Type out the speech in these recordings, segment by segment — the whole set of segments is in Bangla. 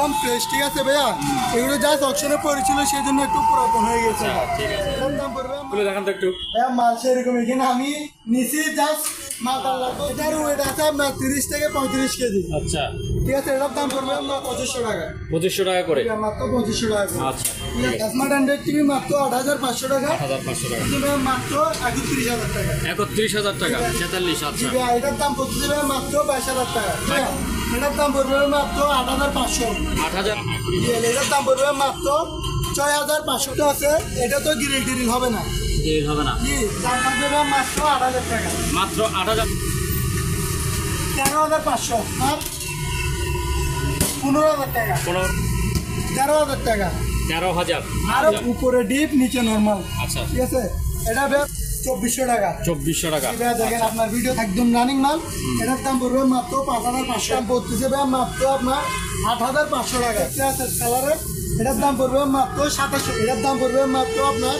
একদম ফ্রেশ, ঠিক আছে ভাইয়া? এগুলো জাস্ট অকশনে পড়েছিল, সেই জন্য একটু পুরাতন হয়ে গেছে। ঠিক আছে, দাম পড়বে খুলে দেখান তো একটু। ভাইয়া মাল সেরকম, এখানে আমি নিচে জাস্ট মালটা লাগবে। এটার ওয়েট আছে আপনার 30 থেকে 35 কেজি। আচ্ছা, ঠিক আছে, এটার দাম পড়বে আপনার 2500 টাকা। 2500 টাকা করে, মাত্র 2500 টাকা। আচ্ছা স্মার্ট 100 টিভি মাত্র 8500 টাকা। 8500 টাকা, মাত্র 31000 টাকা। 31000 টাকা, 46। আচ্ছা, এটার দাম পড়তে দেবে মাত্র 22000 টাকা। এটার দাম পড়বে মাত্র 8500। 8000। এটার দাম পড়বে মাত্র 6500 আছে। এটা তো গ্রিল টিরিল হবে না, দেরি হবে না। জি, দাম পড়বে মাত্র 8000 টাকা। মাত্র 8000। 13500 আর 15000 টাকা। 13000 টাকা। 13000 আর উপরে ডিপ, নিচে নরমাল। আচ্ছা, ঠিক আছে, এটা 2400 টাকা। 2400 টাকা। দেখেন আপনার ভিডিও একদম রানিং মাল। এটার দাম পড়বে মাত্র 5500। দাম পড়তেছে মাত্র আপনার 8500 টাকা। ঠিক আছে, কালারের এটার দাম পড়বে মাত্র 2700। এটার দাম পড়বে মাত্র আপনার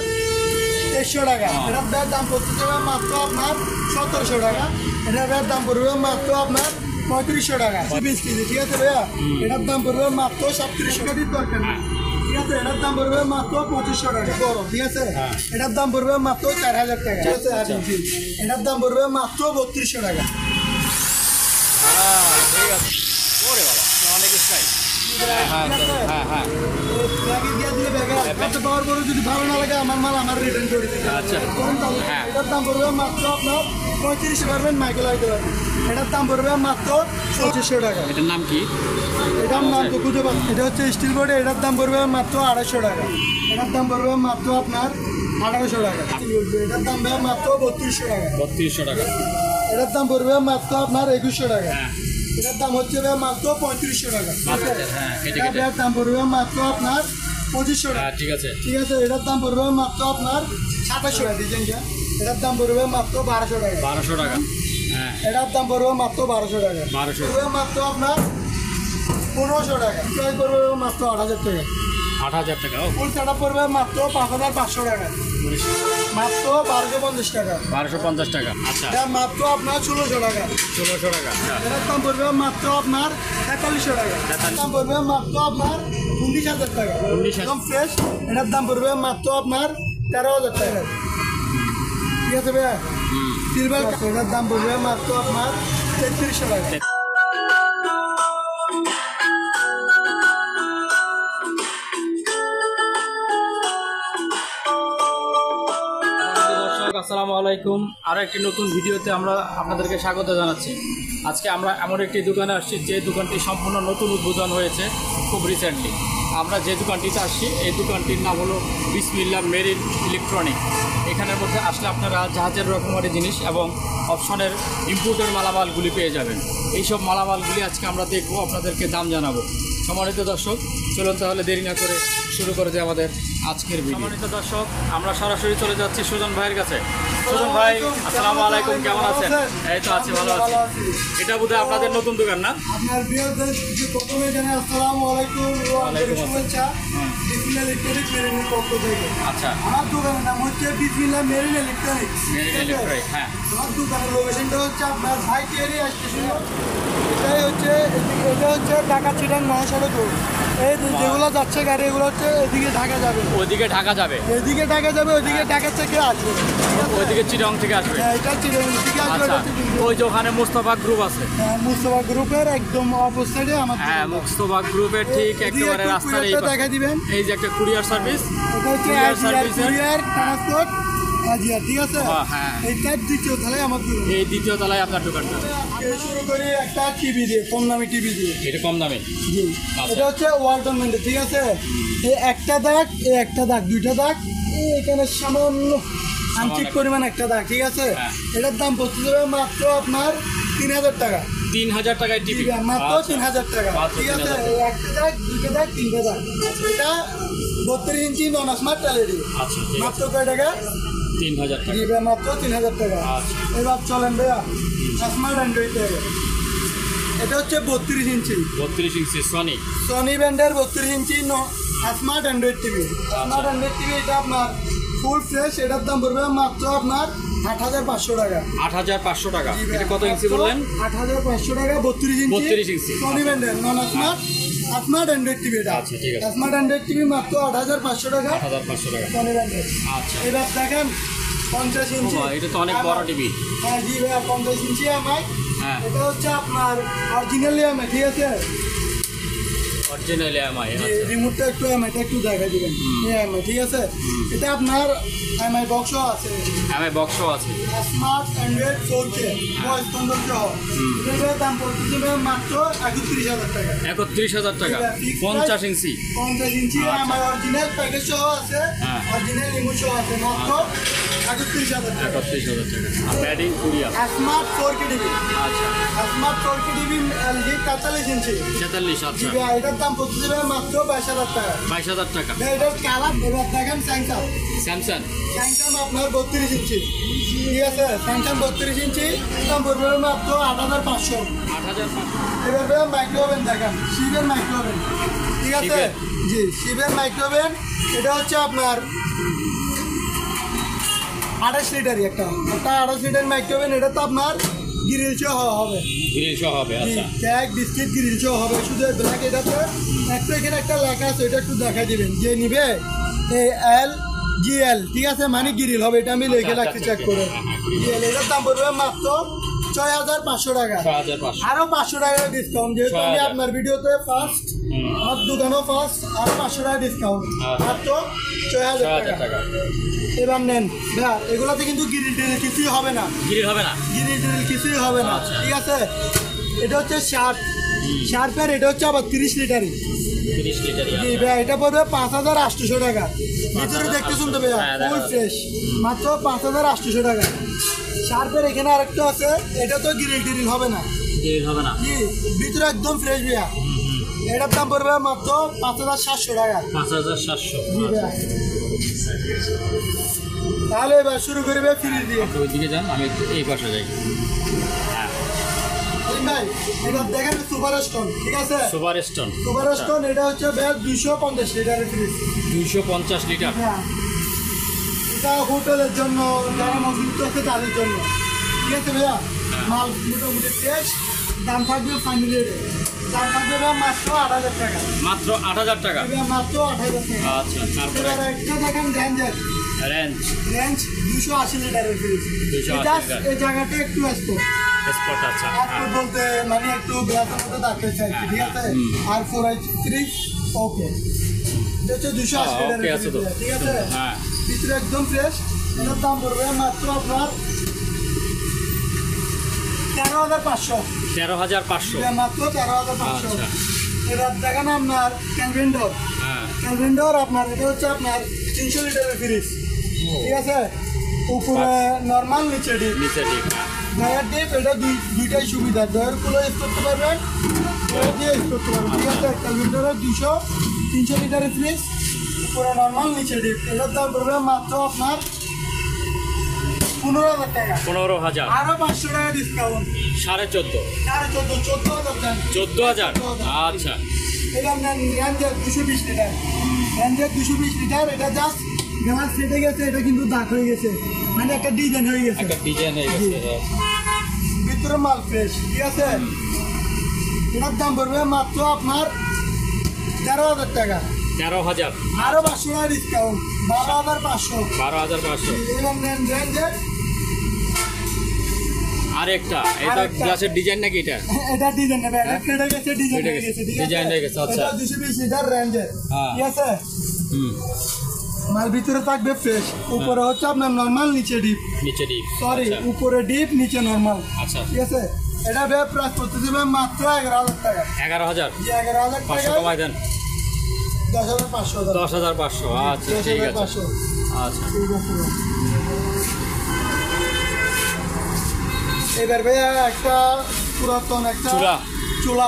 2300 টাকা। এটার দাম পড়তেছে মাত্র আপনার 1700 টাকা। এটার দাম পড়বে মাত্র আপনার 3500 টাকা। 20 কেজি, ঠিক আছে ভাইয়া? এটার দাম পড়বে মাত্র 3700 টাকা। দরকার নেই, ঠিক আছে? এটার দাম পড়বে মাত্র 2500 টাকা। বড়, ঠিক আছে? এটার দাম পড়বে মাত্র 4000 টাকা। ঠিক আছে, এটার দাম পড়বে মাত্র 3200 টাকা। ঠিক আছে। ওরে বাবা, অনেক স্টাইল। যদি ভালো না লাগে আমার মাল আমার রিটার্ন করে দিতে। আচ্ছা, এটার দাম পড়বে মাত্র আপনার 35 পারবেন মাইকেল আইতে পারবেন। এটার দাম পড়বে মাত্র 2500 টাকা। এটার নাম কি? এটার নাম তো খুঁজে পাচ্ছি। এটা হচ্ছে স্টিল বোর্ড। এটার দাম পড়বে মাত্র 250 টাকা। এটার দাম পড়বে মাত্র আপনার 1800 টাকা। এটার দাম পড়বে মাত্র 3200 টাকা। 3200 টাকা। এটার দাম পড়বে মাত্র আপনার 2100 টাকা। এটার দাম হচ্ছে মাত্র 3500 টাকা। এটার দাম পড়বে মাত্র আপনার 2500 টাকা। ঠিক আছে, ঠিক আছে, এটার দাম পড়বে মাত্র আপনার 2700 টাকা। ডিজাইনটা এটার দাম পড়বে মাত্র 1200 টাকা। 1200 টাকা। হ্যাঁ, এটার দাম পড়বে মাত্র 1200 টাকা। 1200 পড়বে মাত্র আপনার 1500 টাকা। প্রাইস পড়বে মাত্র 8000 টাকা। 8000 টাকা। ফুল সেটআপ পড়বে মাত্র 5500 টাকা। মাত্র 1250 টাকা। 1250 টাকা। আচ্ছা, এটা মাত্র আপনার 1600 টাকা। 1600 টাকা। এটার দাম পড়বে মাত্র আপনার 4300 টাকা। এটার দাম পড়বে মাত্র আপনার 19000 টাকা। 19000 একদম ফ্রেশ। এটার দাম পড়বে মাত্র আপনার 13000 টাকা। ঠিক আছে ভাইয়া? সিলভার এটার দাম পড়বে মাত্র আপনার 3300 টাকা। আসসালামু আলাইকুম। আরও একটি নতুন ভিডিওতে আমরা আপনাদেরকে স্বাগত জানাচ্ছি। আজকে আমরা এমন একটি দোকানে আসছি যে দোকানটি সম্পূর্ণ নতুন উদ্বোধন হয়েছে খুব রিসেন্টলি। আমরা যে দোকানটিতে আসছি এই দোকানটির নাম হলো বিসমিল্লাহ মেরিন ইলেকট্রনিক। এখানের মধ্যে আসলে আপনারা জাহাজের রকমারি জিনিস এবং অপশনের ইম্পোর্টের মালামালগুলি পেয়ে যাবেন। এইসব মালামালগুলি আজকে আমরা দেখবো, আপনাদেরকে দাম জানাবো। সম্মানিত দর্শক, চলুন তাহলে দেরি না করে শুরু করে দিই আমাদের আজকের ভিডিও। সম্মানিত দর্শক, আমরা সরাসরি চলে যাচ্ছি সুজন ভাইয়ের কাছে। সুজন ভাই, আসসালামু আলাইকুম, কেমন আছেন? এই তো আছি, ভালো আছি। এটা বোধহয় আপনাদের নতুন দোকান না? আপনার প্রথমে জানাই আসসালামু আলাইকুম। শুভেচ্ছা বিসমিল্লাহ ইলেকট্রনিক মেরিনের পক্ষ থেকে। আচ্ছা, আমার দোকানের নাম হচ্ছে বিসমিল্লাহ মেরিন ইলেকট্রনিক্স। Marine electronic. হ্যাঁ, আমার দোকানের লোকেশনটা হচ্ছে আপনার ভাইটিয়ারি স্টেশন। এটা হচ্ছে ঢাকা চিটাং মহাসড়ক রোড। এই যেগুলো যাচ্ছে গাড়ি, এগুলো হচ্ছে এদিকে ঢাকা যাবে। ওইদিকে ঢাকা যাবে, এদিকে ঢাকা যাবে, ওইদিকে ঢাকা থেকে আসবে, ওইদিকে চিটং থেকে আসবে। হ্যাঁ, এটা চিটাং থেকে আসবে। আচ্ছা, ওই যে ওখানে মুস্তফা গ্রুপ আছে। হ্যাঁ, মুস্তফা গ্রুপের একদম অপোজিটে আমার। হ্যাঁ, মুস্তফা গ্রুপের ঠিক একেবারে রাস্তার এই দেখা দিবেন। এই যে একটা কুরিয়ার সার্ভিস, এটা হচ্ছে কুরিয়ার ট্রান্সপোর্ট আজিয়া। ঠিক আছে, হ্যাঁ, এইটার দ্বিতীয় তলায় আমার দোকান। এই দ্বিতীয় তলায় আপনার দোকানটা। শুরু করি একটা টিভি দিয়ে, কম দামি টিভি দিয়ে। এটা কম দামে? জি, এটা হচ্ছে ওয়ালটন ব্র্যান্ডের। ঠিক আছে, এই একটা দাগ, এই একটা দাগ, দুইটা দাগ, এখানে সামান্য আংশিক পরিমাণ একটা দাগ। ঠিক আছে, এটার দাম পড়তে যাবে মাত্র আপনার 3000 টাকা। 3000 টাকায় টিভি? মাত্র 3000 টাকা। ঠিক আছে, একটা দাগ, দুইটা দাগ, তিনটা দাগ। এটা 32 ইঞ্চি নন স্মার্ট এলইডি। আচ্ছা, মাত্র কয় টাকা? 3000 টাকা। জি ভাই, মাত্র 3000 টাকা। এবার চলেন ভাইয়া স্মার্ট অ্যান্ড্রয়েড থেকে। এটা হচ্ছে 32 ইঞ্চি। 32 ইঞ্চি সনি ব্র্যান্ডের 32 inch smart Android TV. Smart Android TV এটা আপনার ফুল ফ্রেশ। এটার দাম পড়বে মাত্র আপনার 8500 টাকা। 8500 টাকা। এটা কত ইঞ্চি বললেন? 8500 টাকা। 32 ইঞ্চি সনি ব্র্যান্ডের নন স্মার্ট স্মার্ট অ্যান্ড্রয়েড টিভি এটা। আচ্ছা, ঠিক আছে। স্মার্ট অ্যান্ড্রয়েড টিভি মাত্র 8,500 টাকা। 8,500 টাকা। পনেরো হাজার। আচ্ছা। এবার দেখেন 50 ইঞ্চি। বাহ, এটা তো অনেক বড় টিভি। হ্যাঁ জি ভাইয়া, 50 ইঞ্চি এমআই। হ্যাঁ। এটা হচ্ছে আপনার অরিজিনাল এমআই, ঠিক আছে? Original MI. আচ্ছা। রিমোটটা একটু এমআইটা একটু দেখা দিবেন। এমআই, ঠিক আছে? এটা আপনার এমআই বক্সও আছে। এমআই বক্সও আছে। Smart Android 4K voice control সহ। এটার দাম পড়তেছে মাত্র 31,000 টাকা। 31,000 টাকা। 50 ইঞ্চি। 50 ইঞ্চি এমআই অরিজিনাল প্যাকেজ সহ আছে। হ্যাঁ। অরিজিনাল রিমোট সহ আছে, মাত্র 31,000 টাকা। 31,000 টাকা। আর ব্যাটিং কোরিয়া। Smart 4K TV. আচ্ছা। Smart 4K TV LG 43 inch. 43। আচ্ছা। জি ভাই, এটার দাম পড়তেছে মাত্র 22,000 টাকা। 22,000 টাকা। ভাই, এটার কালার এবার দেখেন স্যামসাং। স্যামসাং। স্যামসাং আপনার 32 ইঞ্চি, ঠিক আছে? স্যামসাং 32 ইঞ্চি, দাম পড়বে মাত্র 8,500। 8,500। এবার মাইক্রোওভেন দেখেন, শিবের মাইক্রোওভেন, ঠিক আছে? শিবের? জি, শিবের মাইক্রোওভেন। এটা হচ্ছে আপনার 28 লিটারই একটা 28 লিটার মাইক্রোওভেন। এটা তো আপনার গ্রিল সহ হবে। গ্রিল সহ হবে। আচ্ছা। কেক বিস্কিট গ্রিল সহ হবে, শুধু ব্ল্যাক। এটাতে একটু এখানে একটা লেখা আছে, এটা একটু দেখা দিবেন। যে নিবে ALGL, ঠিক আছে? মানে গ্রিল হবে, এটা আমি লিখে রাখছি, চেক করে। GL, এটার দাম পড়বে মাত্র 6,500 টাকা। 6,500। আরো 500 টাকা ডিসকাউন্ট, যেহেতু আমি 6,000 আপনার ভিডিওতে ফার্স্ট, আমার দোকানও ফার্স্ট, আরো 500 টাকা ডিসকাউন্ট, মাত্র 6,000 6,000 টাকা। টাকা। এবার নেন ভাইয়া, এগুলাতে কিন্তু গ্রিল টিল কিছুই হবে না। গ্রিল হবে না। গ্রিল টিল কিছুই হবে না, আচ্ছা। ঠিক আছে? এটা হচ্ছে শার্পের, এটা হচ্ছে আবার 30 লিটারই। 30 লিটারই। জি আচ্ছা। ভাইয়া, এটা পড়বে 5,800 টাকা। ভিতরে দেখতে শুনতে ভাইয়া, হ্যাঁ, ফুল দেখা ফ্রেশ, মাত্র 5,800 টাকা। শার্পের এখানে আরেকটা আছে, এটা তো গ্রিল টিরিল হবে না। গ্রিল হবে না। জি, ভিতরে একদম ফ্রেশ ভাইয়া। এটার দাম পড়বে মাত্র 5,700 টাকা। 5,700। জি ভাইয়া। তাহলে এবার শুরু করবে ফ্রিজ দিয়ে। আপনি ওইদিকে যান, আমি একটু এই পাশে যাই। হ্যাঁ। ভাই, এটা দেখেন সুপার স্টোন, ঠিক আছে? Super stone. সুপার স্টোন, এটা হচ্ছে ভাইয়া 250 লিটারের ফ্রিজ। 250 লিটার। হ্যাঁ, এটা হোটেলের জন্য, যারা মজুত আছে তাদের জন্য, ঠিক আছে ভাইয়া? মাল মোটামুটি ফ্রেশ, দাম থাকবে ফাইনালি রেটে। দাম থাকবে ভাইয়া মাত্র 8,000 টাকা। মাত্র 8,000 টাকা। এটা মাত্র 8,000 টাকা। আচ্ছা। তারপরে এবার একটা দেখেন রেঞ্জের, রেঞ্জ রেঞ্জ 280 লিটারের ফ্রিজ। 280 just litre. এই জায়গাটা একটু স্পোর্ট স্পট। আচ্ছা। একটু বলতে মানে একটু গ্লাসের মতো থাকতে চাইছি, ঠিক আছে? আর 4i3 ওকে, এটা হচ্ছে 280 ওকে লিটারের আছে তো। ফ্রিজ, ঠিক আছে? হ্যাঁ। ভিতরে একদম ফ্রেশ। এটার দাম পড়বে মাত্র আপনার 13,500। 13,500। মাত্র 13,500। আচ্ছা। এবার দেখেন আপনার ক্যালভেন্ডর। হ্যাঁ। ক্যালভেন্ডর আপনার, এটা হচ্ছে আপনার 300 লিটারের ফ্রিজ, ঠিক আছে? উপরে নর্মাল, নিচে ডিপ। নিচে ঠিক। ড্রয়ার ডিপ, এটা দুইটাই সুবিধা। ড্রয়ার গুলো ইউজ করতে পারবেন, ড্রয়ার দিয়ে ইউজ করতে পারবেন, ঠিক আছে? ক্যালভেন্ডরের 300 লিটারের ফ্রিজ, উপরে নর্মাল, নিচে ডিপ। এটার দাম পড়বে মাত্র আপনার 15,000 টাকা। 15,000। আরো 500 টাকা ডিসকাউন্ট, 14,500। 14,000 টাকা। 14,000। আচ্ছা। এবার নেন রেঞ্জের 220 লিটার। রেঞ্জের 220 লিটার, এটা জাস্ট গ্লাস ফেটে গেছে, এটা কিন্তু দাগ হয়ে গেছে, মানে একটা ডিজাইন হয়ে গেছে। একটা ডিজাইন হয়ে গেছে। ভিতরে মাল ফ্রেশ, ঠিক আছে? এটার দাম পড়বে মাত্র আপনার 13,000 টাকা। 13,000। আরো 500 টাকা ডিসকাউন্ট, 12,500। 12,500। এবার নেন রেঞ্জের, আরেকটা, এটা আরেকটা। গ্লাসের ডিজাইন নাকি এটা? এটা ডিজাইন নেবে, এটা ফেটে গেছে, ডিজাইন ফেটে হয়ে গেছে, গেছে, ঠিক আছে? ডিজাইন হয়ে গেছে, আচ্ছা। এটা 220 লিটার রেঞ্জের, হ্যাঁ। ঠিক আছে? হুম। মাল ভিতরে থাকবে ফ্রেশ, উপরে হচ্ছে আপনার নর্মাল, নিচে ডিপ। নিচে ডিপ। সরি, আচ্ছা। উপরে ডিপ, নিচে নর্মাল, আচ্ছা। ঠিক আছে? এটা ভাই প্রাইস করতে দেবে মাত্র 11,000 টাকা। 11,000। জি, 11,000 500 টাকা, কমাই দেন। 10,500। 10,500। আচ্ছা, ঠিক আছে। 10,500। আচ্ছা। ঠিক আছে। এবার ভাইয়া একটা পুরাতন একটা চুলা। চুলা,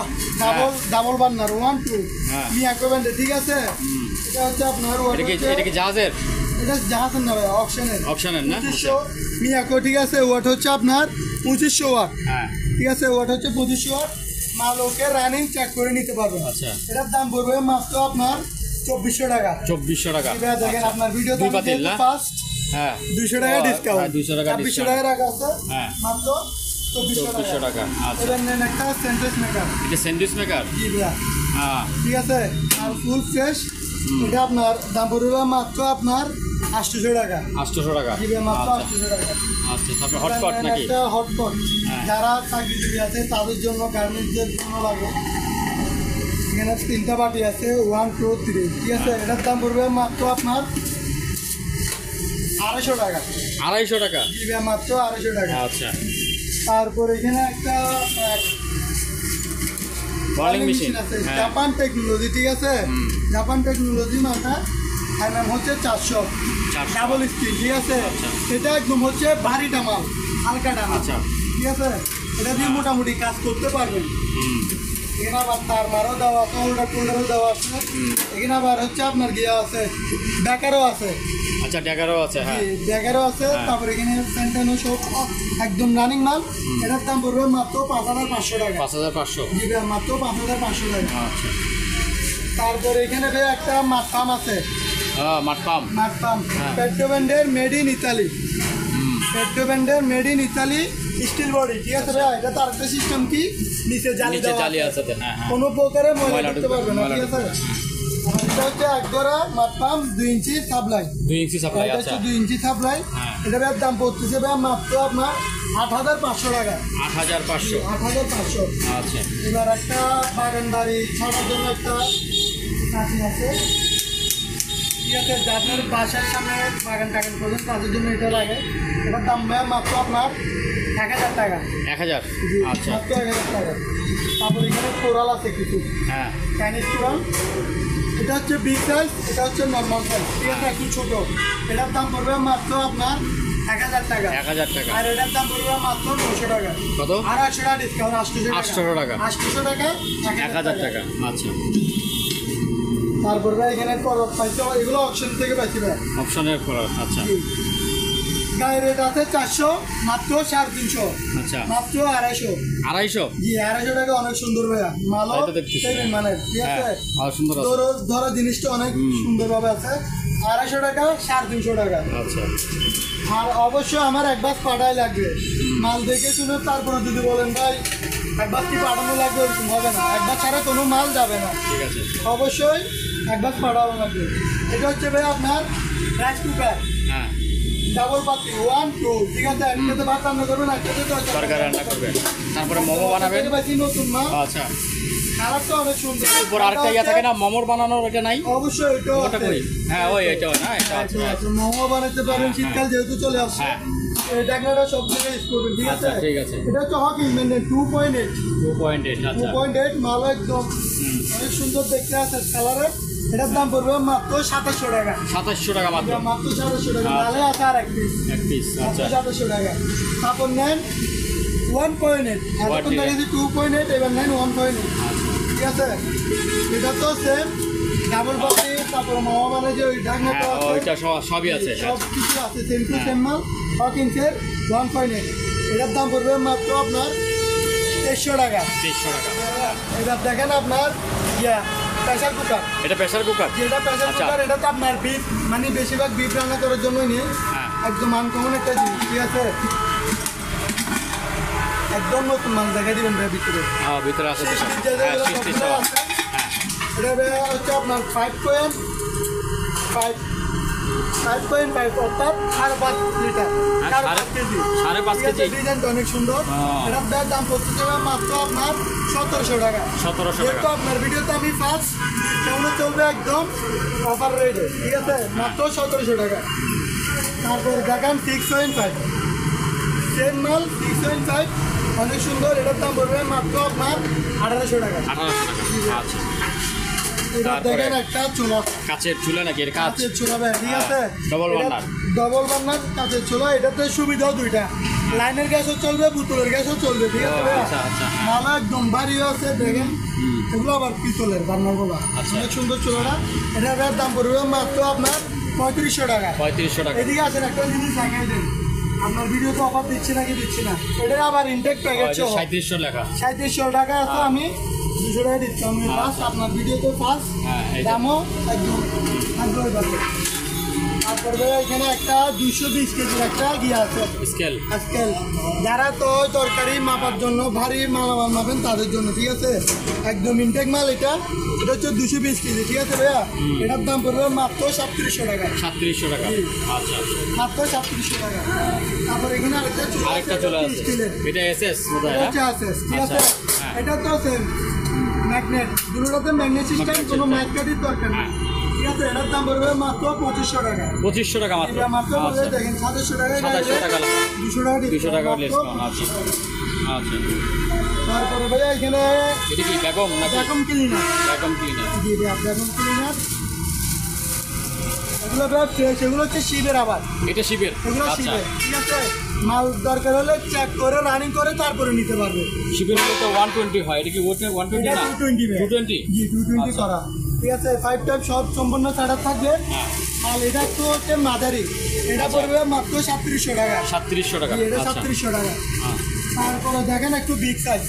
ডাবল বার্নার 1 2 হ্যাঁ। মিয়াকো ব্র্যান্ডের, ঠিক আছে? এটা হচ্ছে আপনার এটা কি জাহাজের? এটা জাহাজের না ভাই, অপশনের। অপশনের না? 2500 মিয়াকো, ঠিক আছে? ওয়াট হচ্ছে আপনার 2500 ওয়াট, হ্যাঁ। ঠিক আছে? ওয়াট হচ্ছে 2500 ওয়াট। মাল ওকে রানিং চেক করে নিতে পারবেন। আচ্ছা। এটার দাম পড়বে মাত্র আপনার 2,400 টাকা। 2,400 টাকা। এবার দেখেন আপনার ভিডিও দুই পাতিল না? ফার্স্ট হ্যাঁ। 200 টাকা ডিসকাউন্ট, হ্যাঁ, 200 টাকা 2,400 ডিসকাউন্ট। টাকা রাখা আছে, হ্যাঁ। মাত্র 2,400 2,400 টাকা। টাকা। আচ্ছা। এবার নেন একটা স্যান্ডউইচ মেকার। এটা স্যান্ডউইচ মেকার। জি ভাইয়া, ঠিক আছে। আর ফুল ফ্রেশ এটা আপনার দাম পড়বে মাত্র আপনার 800 টাকা। 800 টাকা দিবে মাত্র 800 টাকা। আচ্ছা, তারপর হটপট নাকি? একটা হটপট যারা চাকরিজীবী আছে তাদের জন্য গার্মেন্টসের জন্য লাগে। এখানে 3টা বাটি আছে 1 2 3, ঠিক আছে। এটার দাম পড়বে মাত্র আপনার 250 টাকা। 250 টাকা দিবে মাত্র 250 টাকা। আচ্ছা, তারপর এখানে একটা বলিং মেশিন আছে জাপান টেকনোলজি, ঠিক আছে। জাপান টেকনোলজি মালটা নাম হচ্ছে 400 ডাবল স্টিল, ঠিক আছে। এটা একদম হচ্ছে ভারীটা মাল, হালকাটা না। আচ্ছা, ঠিক আছে। এটা দিয়ে মোটামুটি কাজ করতে পারবেন। এখানে আবার তার মারও দেওয়া আছে, হোল্ডার টোল্ডারও দেওয়া আছে। এখানে আবার হচ্ছে আপনার গিয়া আছে, ব্যাকারও আছে। আচ্ছা, ড্যাগারও আছে। হ্যাঁ, ব্যাকারও আছে। তারপরে এখানে স্যান্টানো সব একদম রানিং মাল। এটার দাম পড়বে মাত্র 5500 টাকা। 5500 দিবে মাত্র 5500 টাকা। আচ্ছা, তারপরে এখানে ভাই একটা মাঠ পাম্প আছে। মাঠ পাম্প। মাঠ পাম্প পেট্রোব্যান্ডের মেড ইন ইতালি। পেট্রোব্যান্ডের made in Italy steel body, ঠিক আছে ভাই। এটা তার একটা সিস্টেম কি নিচে জালি আছে। হ্যাঁ, কোনো প্রকারে ময়লা করতে পারবে না, ঠিক আছে। এটা হচ্ছে একদরা মাঠ পাম্প 2 ইঞ্চি সাপ্লাই। 2 ইঞ্চি সাপ্লাই। আচ্ছা, 2 ইঞ্চি সাপ্লাই। এটার দাম পড়তেছে ভাই মাত্র আপনার 8500 টাকা। 8500। 8500। আচ্ছা, এবার একটা বাগান বাড়ি ছাড়ার জন্য একটা কাঠি আছে, ঠিক আছে। যাদের বাসার সামনে বাগান টাগান করবেন তাদের জন্য এটা লাগে। এটার দাম ভাই মাত্র আপনার 1000 টাকা। 1000। আচ্ছা, মাত্র 1000 টাকা। তারপর এখানে কোরাল আছে কিছু, হ্যাঁ, চাইনিজ কোরাল। এটা হচ্ছে বিগ সাইজ, এটা হচ্ছে নর্মাল সাইজ, ঠিক আছে, একটু ছোট। এটার দাম পড়বে মাত্র আপনার 1000 টাকা। 1000 টাকা। আর এটার দাম পড়বে মাত্র 900 টাকা। কত? 800 টাকা ডিসকাউন্ট। 800 টাকা। 800 টাকা। 1000 টাকা। আচ্ছা, তারপর ভাই এখানে কলপ পাইছে, এগুলো অপশন থেকে পাইছি ভাই, অপশনের করার। আচ্ছা, গায়ে রেট আছে 400, মাত্র 350। আচ্ছা, মাত্র 250। 250। জি, 250 টাকা। অনেক সুন্দর ভাইয়া মালও সেভেন মানের, ঠিক আছে। সুন্দর আছে। ধরো জিনিসটা অনেক সুন্দরভাবে আছে। 250 টাকা, 350 টাকা। আচ্ছা, আর অবশ্যই আমার অ্যাডভান্স পাঠাই লাগবে। মাল দেখে শুনে তারপরে যদি বলেন ভাই অ্যাডভান্স কি পাঠানো লাগবে, ওরকম হবে না। অ্যাডভান্স ছাড়া কোনো মাল যাবে না। ঠিক আছে, অবশ্যই অ্যাডভান্স পাঠানো লাগবে। এটা হচ্ছে ভাই আপনার রাইস কুকার, হ্যাঁ, ডাবল পাতি 1 2, ঠিক আছে। একটাতে ভাত রান্না করবেন, একটাতে তরকারি রান্না করবেন, তারপরে মোমো বানাবেন। নতুন মাল। আচ্ছা, কালারটা অনেক সুন্দর। উপর আরেকটা ইয়া থাকে না, মোমোর বানানোর, এটা নাই? অবশ্যই ওটা কই? হ্যাঁ, ওই এটা না, এটা আছে। মোমো বানাতে পারেন, শীতকাল যেহেতু চলে আসছে। হ্যাঁ, এই ডাকনাটা সব জায়গায় ইউজ করবেন, ঠিক আছে। আচ্ছা, ঠিক আছে। এটা হচ্ছে হকিং মেনে 2.8। 2.8। আচ্ছা, 2.8 মাল একদম অনেক সুন্দর দেখতে আছে কালারে। এটার দাম পড়বে মাত্র 2700 টাকা। 2700 টাকা মাত্র। মাত্র 2700 টাকা। মালে আছে আর এক পিস। এক পিস। আচ্ছা, 2700 টাকা। তারপর নেন 1.8, এখন দেখেছি 2.8, এবার নেন 1.8, ঠিক আছে। এটা তো সেম ডাবল পাতি। তারপর মামা মানে যে ওই ঢাকনাটা আছে, ওইটা সবই আছে। সব কিছু আছে, সেম টু সেম মাল। হকিংসের 1.8। এটার দাম পড়বে মাত্র আপনার 2300 টাকা। 2300 টাকা। এবার দেখেন আপনার প্রেসার কুকার। এটা প্রেসার কুকার। যেটা প্রেসার কুকার, এটা তো আপনার বিফ, মানে বেশিরভাগ বিফ রান্না করার জন্যই নিয়ে। একদম আনকমন একটা জিনিস, ঠিক আছে। একদম নতুন মাল দেখাই দিবেন ভাই ভিতরে। ভিতরে আছে। এটা হচ্ছে আপনার 5.5 অর্থাৎ 5.5 লিটার, 5.5 কেজি। 5.5 কেজি। ডিজাইনটা অনেক সুন্দর। এটার দাম পড়তেছে মাত্র আপনার 1700 টাকা। 1700 টাকা। যেহেতু আপনার ভিডিওতে আমি ফার্স্ট কেমন চলবে একদম অফার রেটে, ঠিক আছে। মাত্র 1700 টাকা। তারপর দেখেন 6.5 সেম মাল, 6.5 অনেক সুন্দর। এটার দাম পড়বে মাত্র আপনার 1800 টাকা। 1800 টাকা। আচ্ছা, এটা দেখেন একটা চুলা, কাচের চুলা নাকি? এর কাচের চুলা ভাই, ঠিক আছে। Double burner. ডবল বার্নার কাচের চুলা। এটাতে সুবিধাও দুইটা, লাইনের গ্যাসও চলবে, বোতলের গ্যাসও চলবে, ঠিক আছে ভাই। আচ্ছা, আচ্ছা। মালা একদম বাড়িও আছে, দেখেন। এগুলো আবার পিতলের বার্নার গুলা। অনেক সুন্দর চুলাটা। এটার দাম পড়বে মাত্র আপনার 3500 টাকা। 3500 টাকা। এদিকে আছেন, একটা জিনিস দেখাই দেন। আপনার ভিডিওতে অফার দিচ্ছি নাকি দিচ্ছি না, এটা আবার ইনটেক প্যাকেজ 3700 টাকা। 3700 টাকা আছে। আমি 200 টাকা দিচ্ছি। আমি ফার্স্ট আপনার ভিডিওতে ফার্স্ট দামও একদম আগ্রহী পাবে। তারপর ভাই এখানে একটা 220 কেজির একটা গিয়ে আছে স্কেল। আজকাল যারা তো তরকারি মাপার জন্য ভারী মালামাল মাপেন তাদের জন্য, ঠিক আছে? একদম ইনটেক মাল এটা হচ্ছে 220 কেজি, ঠিক আছে ভাইয়া? এটার দাম পড়বে মাত্র 3700 টাকা। 3700 টাকা। আচ্ছা, মাত্র 3700 টাকা। তারপর এখানে আরেকটা চলে আসছে, এটা এসএস মনে হয়, এটা আছে, ঠিক আছে? হ্যাঁ। এটা তো আছে ম্যাগনেট, দুটোতে ম্যাগনেট সিস্টেম, কোনো ম্যাগনেটের দরকার নেই, ঠিক আছে? এটার দাম পড়বে মাত্র 2500 টাকা। 2500 টাকা মাত্র। এটা মাত্র বলে আচ্ছা, দেখেন 2700 টাকা, 2700 টাকা, 200 টাকা 200 টাকা মাত্র ডিসকাউন্ট। আচ্ছা, 2500 টাকা। আচ্ছা। তারপরে ভাইয়া এখানে এটা কি বেগম নাকি? Vacuum cleaner, vacuum cleaner. জি ভাইয়া বেগম ক্লিনার। এগুলো ভাইয়া ফ্রেশ, এগুলো হচ্ছে শিবের আবার, এটা শিবের। এগুলো আচ্ছা, শিবের, ঠিক আছে? মাল দরকার হলে চেক করে রানিং করে তারপরে নিতে পারবে। শিবের হলে তো 120 হয়, এটা কি 120 এটা না? 220 ভাইয়া। 220? জি 220 আচ্ছা। করা, ঠিক আছে? 5 টাইপ সব সম্পূর্ণ ছাড়া থাকবে। হ্যাঁ, মাল এটা একটু হচ্ছে মাঝারি, এটা আচ্ছা। পড়বে মাত্র 3700 টাকা। 3700 টাকা। জি, এটা আচ্ছা, 3700 টাকা। হ্যাঁ। তারপরে দেখেন একটু বিগ সাইজ,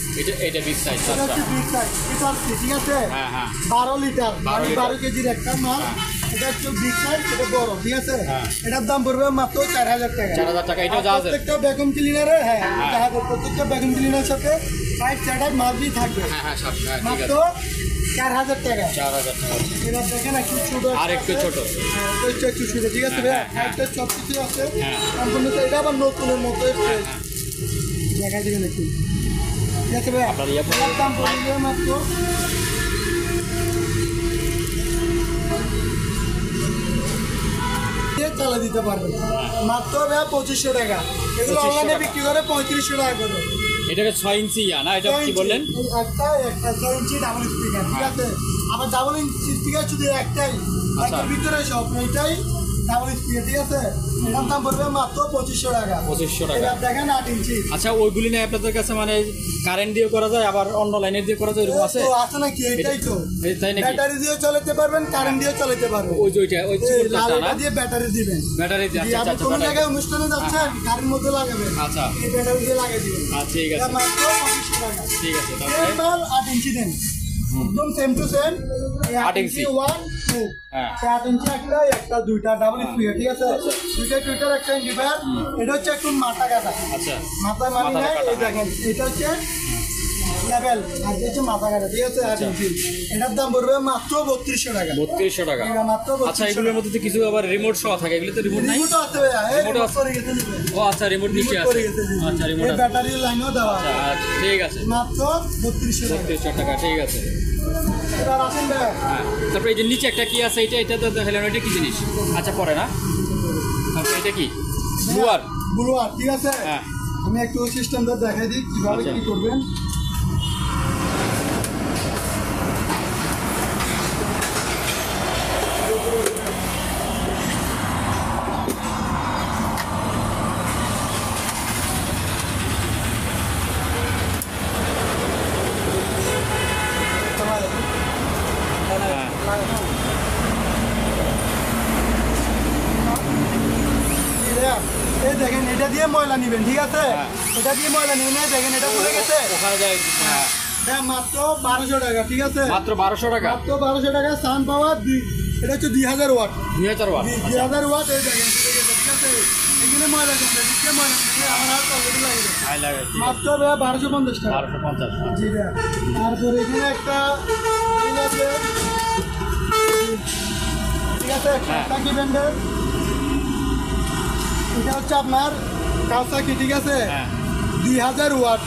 এটা বিগ সাইজ। এটা আচ্ছা, হচ্ছে বিগ সাইজ, এটা হচ্ছে, ঠিক আছে? হ্যাঁ, হ্যাঁ। 12 লিটার, 12 লিটার। 12 কেজির একটা মাল। এটা হচ্ছে বিগ সাইজ, এটা বড়, ঠিক আছে? হ্যাঁ। এটার দাম পড়বে মাত্র 4000 টাকা। 4000 টাকা। এটাও আর জাহাজের? প্রত্যেকটা ভ্যাকুয়াম ক্লিনারে, হ্যাঁ জাহাজের, প্রত্যেকটা ভ্যাকুয়াম ক্লিনারের সাথে 5 সেটআপ মালই থাকবে। হ্যাঁ, হ্যাঁ, সব। হ্যাঁ, ঠিক মাত্র আছে। 4000 টাকা। 4000 টাকা। এবার দেখেন একটু ছোট, আর একটু ছোট। হ্যাঁ, এটা হচ্ছে একটু ছোট, ঠিক আছে ভাইয়া? হ্যাঁ, একটা সব কিছু আছে, হ্যাঁ। সম্পূর্ণ তো এটা আবার নতুনের মতো ফ্রেশ। দেখা দিবেন একটু, ঠিক আছে ভাইয়া? আপনার ইয়ে এটার দাম পড়বে মাত্র চালা দিতে পারবেন মাত্র ভাইয়া 2500 টাকা। এগুলো 2500 অনলাইনে টাকা। বিক্রি করে 3500 টাকা করে। এটাকে 6 ইঞ্চি না? এটা কি বললেন? একটা 6 ইঞ্চি ডাবল স্পিকার, ঠিক আছে? আবার ডাবল ইঞ্চি স্পিকার শুধু একটাই, আচ্ছা। এর ভিতরে সব, এটাই ডাবল স্পিকার, ঠিক আছে? এটার দাম পড়বে মাত্র 2500 টাকা। 2500 টাকা। এবার দেখেন 8 ইঞ্চি। আচ্ছা, ওইগুলি না আপনাদের কাছে মানে কারেন্ট দিয়ে করা যায়, আবার অন্য লাইনের দিয়ে করা যায়, এরকম আছে? তো আছে নাকি? এটাই তো, তাই নাকি? ব্যাটারি দিয়ে চালাতে পারবেন, কারেন্ট দিয়ে চালাতে পারবেন। ওই যে ওইটা, ওই চিকনটা না? লালটা দিয়ে ব্যাটারি দিবেন। ব্যাটারি দিয়ে। জি, আচ্ছা, আপনি আচ্ছা, কোনো ব্যাটারি। জায়গায় অনুষ্ঠানে যাচ্ছেন, গাড়ির মধ্যে লাগাবেন, আচ্ছা, এই ব্যাটারি দিয়ে লাগিয়ে দিবেন। ঠিক এটা আছে, মাত্র 2500 টাকা। ঠিক আছে। এই তারপরে মাল 8 ইঞ্চি দেন, একদম সেম টু সেম। 8 ইঞ্চি। 1 2 হ্যাঁ। 8 ইঞ্চি একটা দুইটা ডাবল স্পিকার, ঠিক আছে? দুইটা টুইটার একটা ইন্ডিভার। এটা হচ্ছে একটু মাথা কাটা, আচ্ছা, মাথা মানি মাথাটা নাই, কাটা, এই দেখেন এটা হচ্ছে লেভেল, আর এটা হচ্ছে মাথা কাটা, ঠিক আছে? 8 ইঞ্চি। এটার দাম পড়বে মাত্র 3200 টাকা। 3200 টাকা। এটা মাত্র 3200 আচ্ছা, এগুলোর মধ্যে তো কিছু আবার রিমোট সহ থাকে, এগুলো তো রিমোট নাই? রিমোটও আছে ভাইয়া, এই রিমোটও রিমোট আছে? করে গেছে নিবে। ও আচ্ছা, রিমোট নিচে রিমোট আছে। করে গেছে জি। আচ্ছা, রিমোট এই আছে। ব্যাটারি লাইনও দেওয়া আছে। আচ্ছা, ঠিক আছে। মাত্র 3200 টাকা। 3200 টাকা, ঠিক আছে। এবার আসেন ভাইয়া, হ্যাঁ, তারপরে এই যে নিচে একটা কি আছে, এটা তো দেখালেন, এটা কি জিনিস? আচ্ছা, পরে না? তারপরে এটা কি? ব্লুয়ার? ব্লুয়ার, ঠিক আছে? হ্যাঁ। আমি একটু সিস্টেমটা দেখাই দিই কিভাবে আচ্ছা। কি করবেন। এই দেখেন এটা দিয়ে ময়লা নিবেন, ঠিক আছে? হ্যাঁ। এটা দিয়ে ময়লা নিবেন, এই দেখেন এটা খুলে গেছে। ওখানে যায়। হ্যাঁ, এটা মাত্র 1200 টাকা, ঠিক আছে? মাত্র 1200 টাকা। মাত্র 1200 টাকা। সান পাওয়ার এটা হচ্ছে 2000 ওয়াট। 2000 ওয়াট। 2000 ওয়াট, এই দেখেন খুলে গেছে, ঠিক আছে? এখানে ময়লা কমবে, নিচে ময়লা কমবে, আমার হাত অলরেডি লাগে গেছে। হাই লাগে। মাত্র ভাইয়া 1250 টাকা। 1250। জি ভাইয়া। তারপরে এখানে একটা ঠিক আছে, ঠিক আছে? হ্যাঁ। কাকি ব্যান্ডের এটা হচ্ছে আপনার কাওসাকি, ঠিক আছে? হ্যাঁ, 2000 ওয়াট,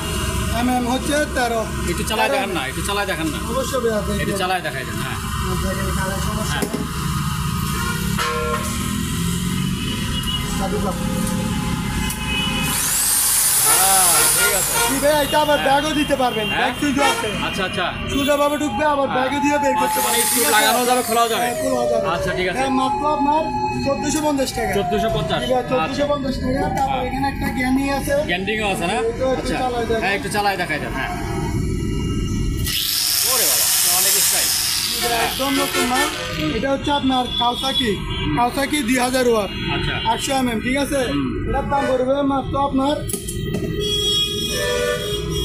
হচ্ছে 13। একটু চালায় দেখান না, একটু চালায় দেখান না, অবশ্যই ভাইয়া একটু দেখবেন। চালায় দেখাই দেন। হ্যাঁ, দেখেন, কালার সমস্যা নেই। ঠিক আছে। জি ভাইয়া, এটা আবার ব্যাগও দিতে পারবেন, হ্যাঁ। ব্যাগ সুইচও আছে। আচ্ছা, আচ্ছা। সোজাভাবে ঢুকবে, আবার ব্যাগে দিয়ে বের করতে আচ্ছা, মানে পারবেন, একটু ঠিক আছে? লাগানো যাবে, খোলাও যাবে। হ্যাঁ, খোলা যাবে। আচ্ছা, ঠিক আছে। এটা মাত্র আপনার 1450 টাকা। 1450। ঠিক আছে, আচ্ছা, 1450 টাকা। তারপর এখানে একটা জ্ঞানী আছে। গ্যান্ডিংও আছে না? একটু আচ্ছা, চালায় দেখান। হ্যাঁ, একটু চালায় দেখাই দেন। হ্যাঁ, ওরে বাবা, অনেক স্টাইল। এটা একদম নতুন মাল। এটা হচ্ছে আপনার কাওসাকি 2000 ওয়াট, আচ্ছা, 800 mm, ঠিক আছে? এটার দাম পড়বে মাত্র আপনার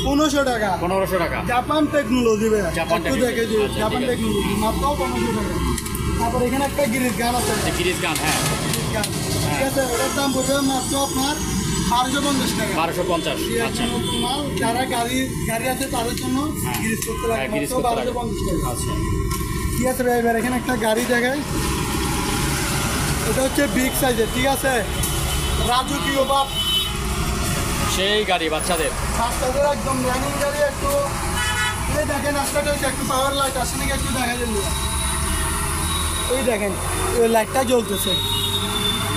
1500 টাকা। 1500 টাকা। জাপান টেকনোলজি ভাই, জাপান একটু দেখে দিই, আচ্ছা, জাপান ঠিক আছে। টেকনোলজি মাত্র 1500 টাকা। তারপর এখানে একটা গিরিজ গান আছে, গিরিজ গান, হ্যাঁ গিরিজ গান, ঠিক আছে, এটার দাম পড়বে মাত্র আপনার 1250 টাকা। 1250। আচ্ছা নতুন মাল, যারা গাড়ি আছে তাদের জন্য হ্যাঁ। গিরিজ করতে লাগে, গিরিজ মাত্র করতে লাগে। 1250 টাকা। আচ্ছা ঠিক আছে ভাই, এবার এখানে একটা গাড়ি দেখাই, এটা হচ্ছে বিগ সাইজের, ঠিক আছে, রাজকীয় বাপ সেই গাড়ি বাচ্চাদের। বাচ্চাদের একদম রানিং গাড়ি। একটু এই দেখেন রাস্তাটা হচ্ছে একটু পাওয়ার লাইট আসে নাকি একটু দেখা যাবে, এই দেখেন ওই লাইটটা জ্বলতেছে,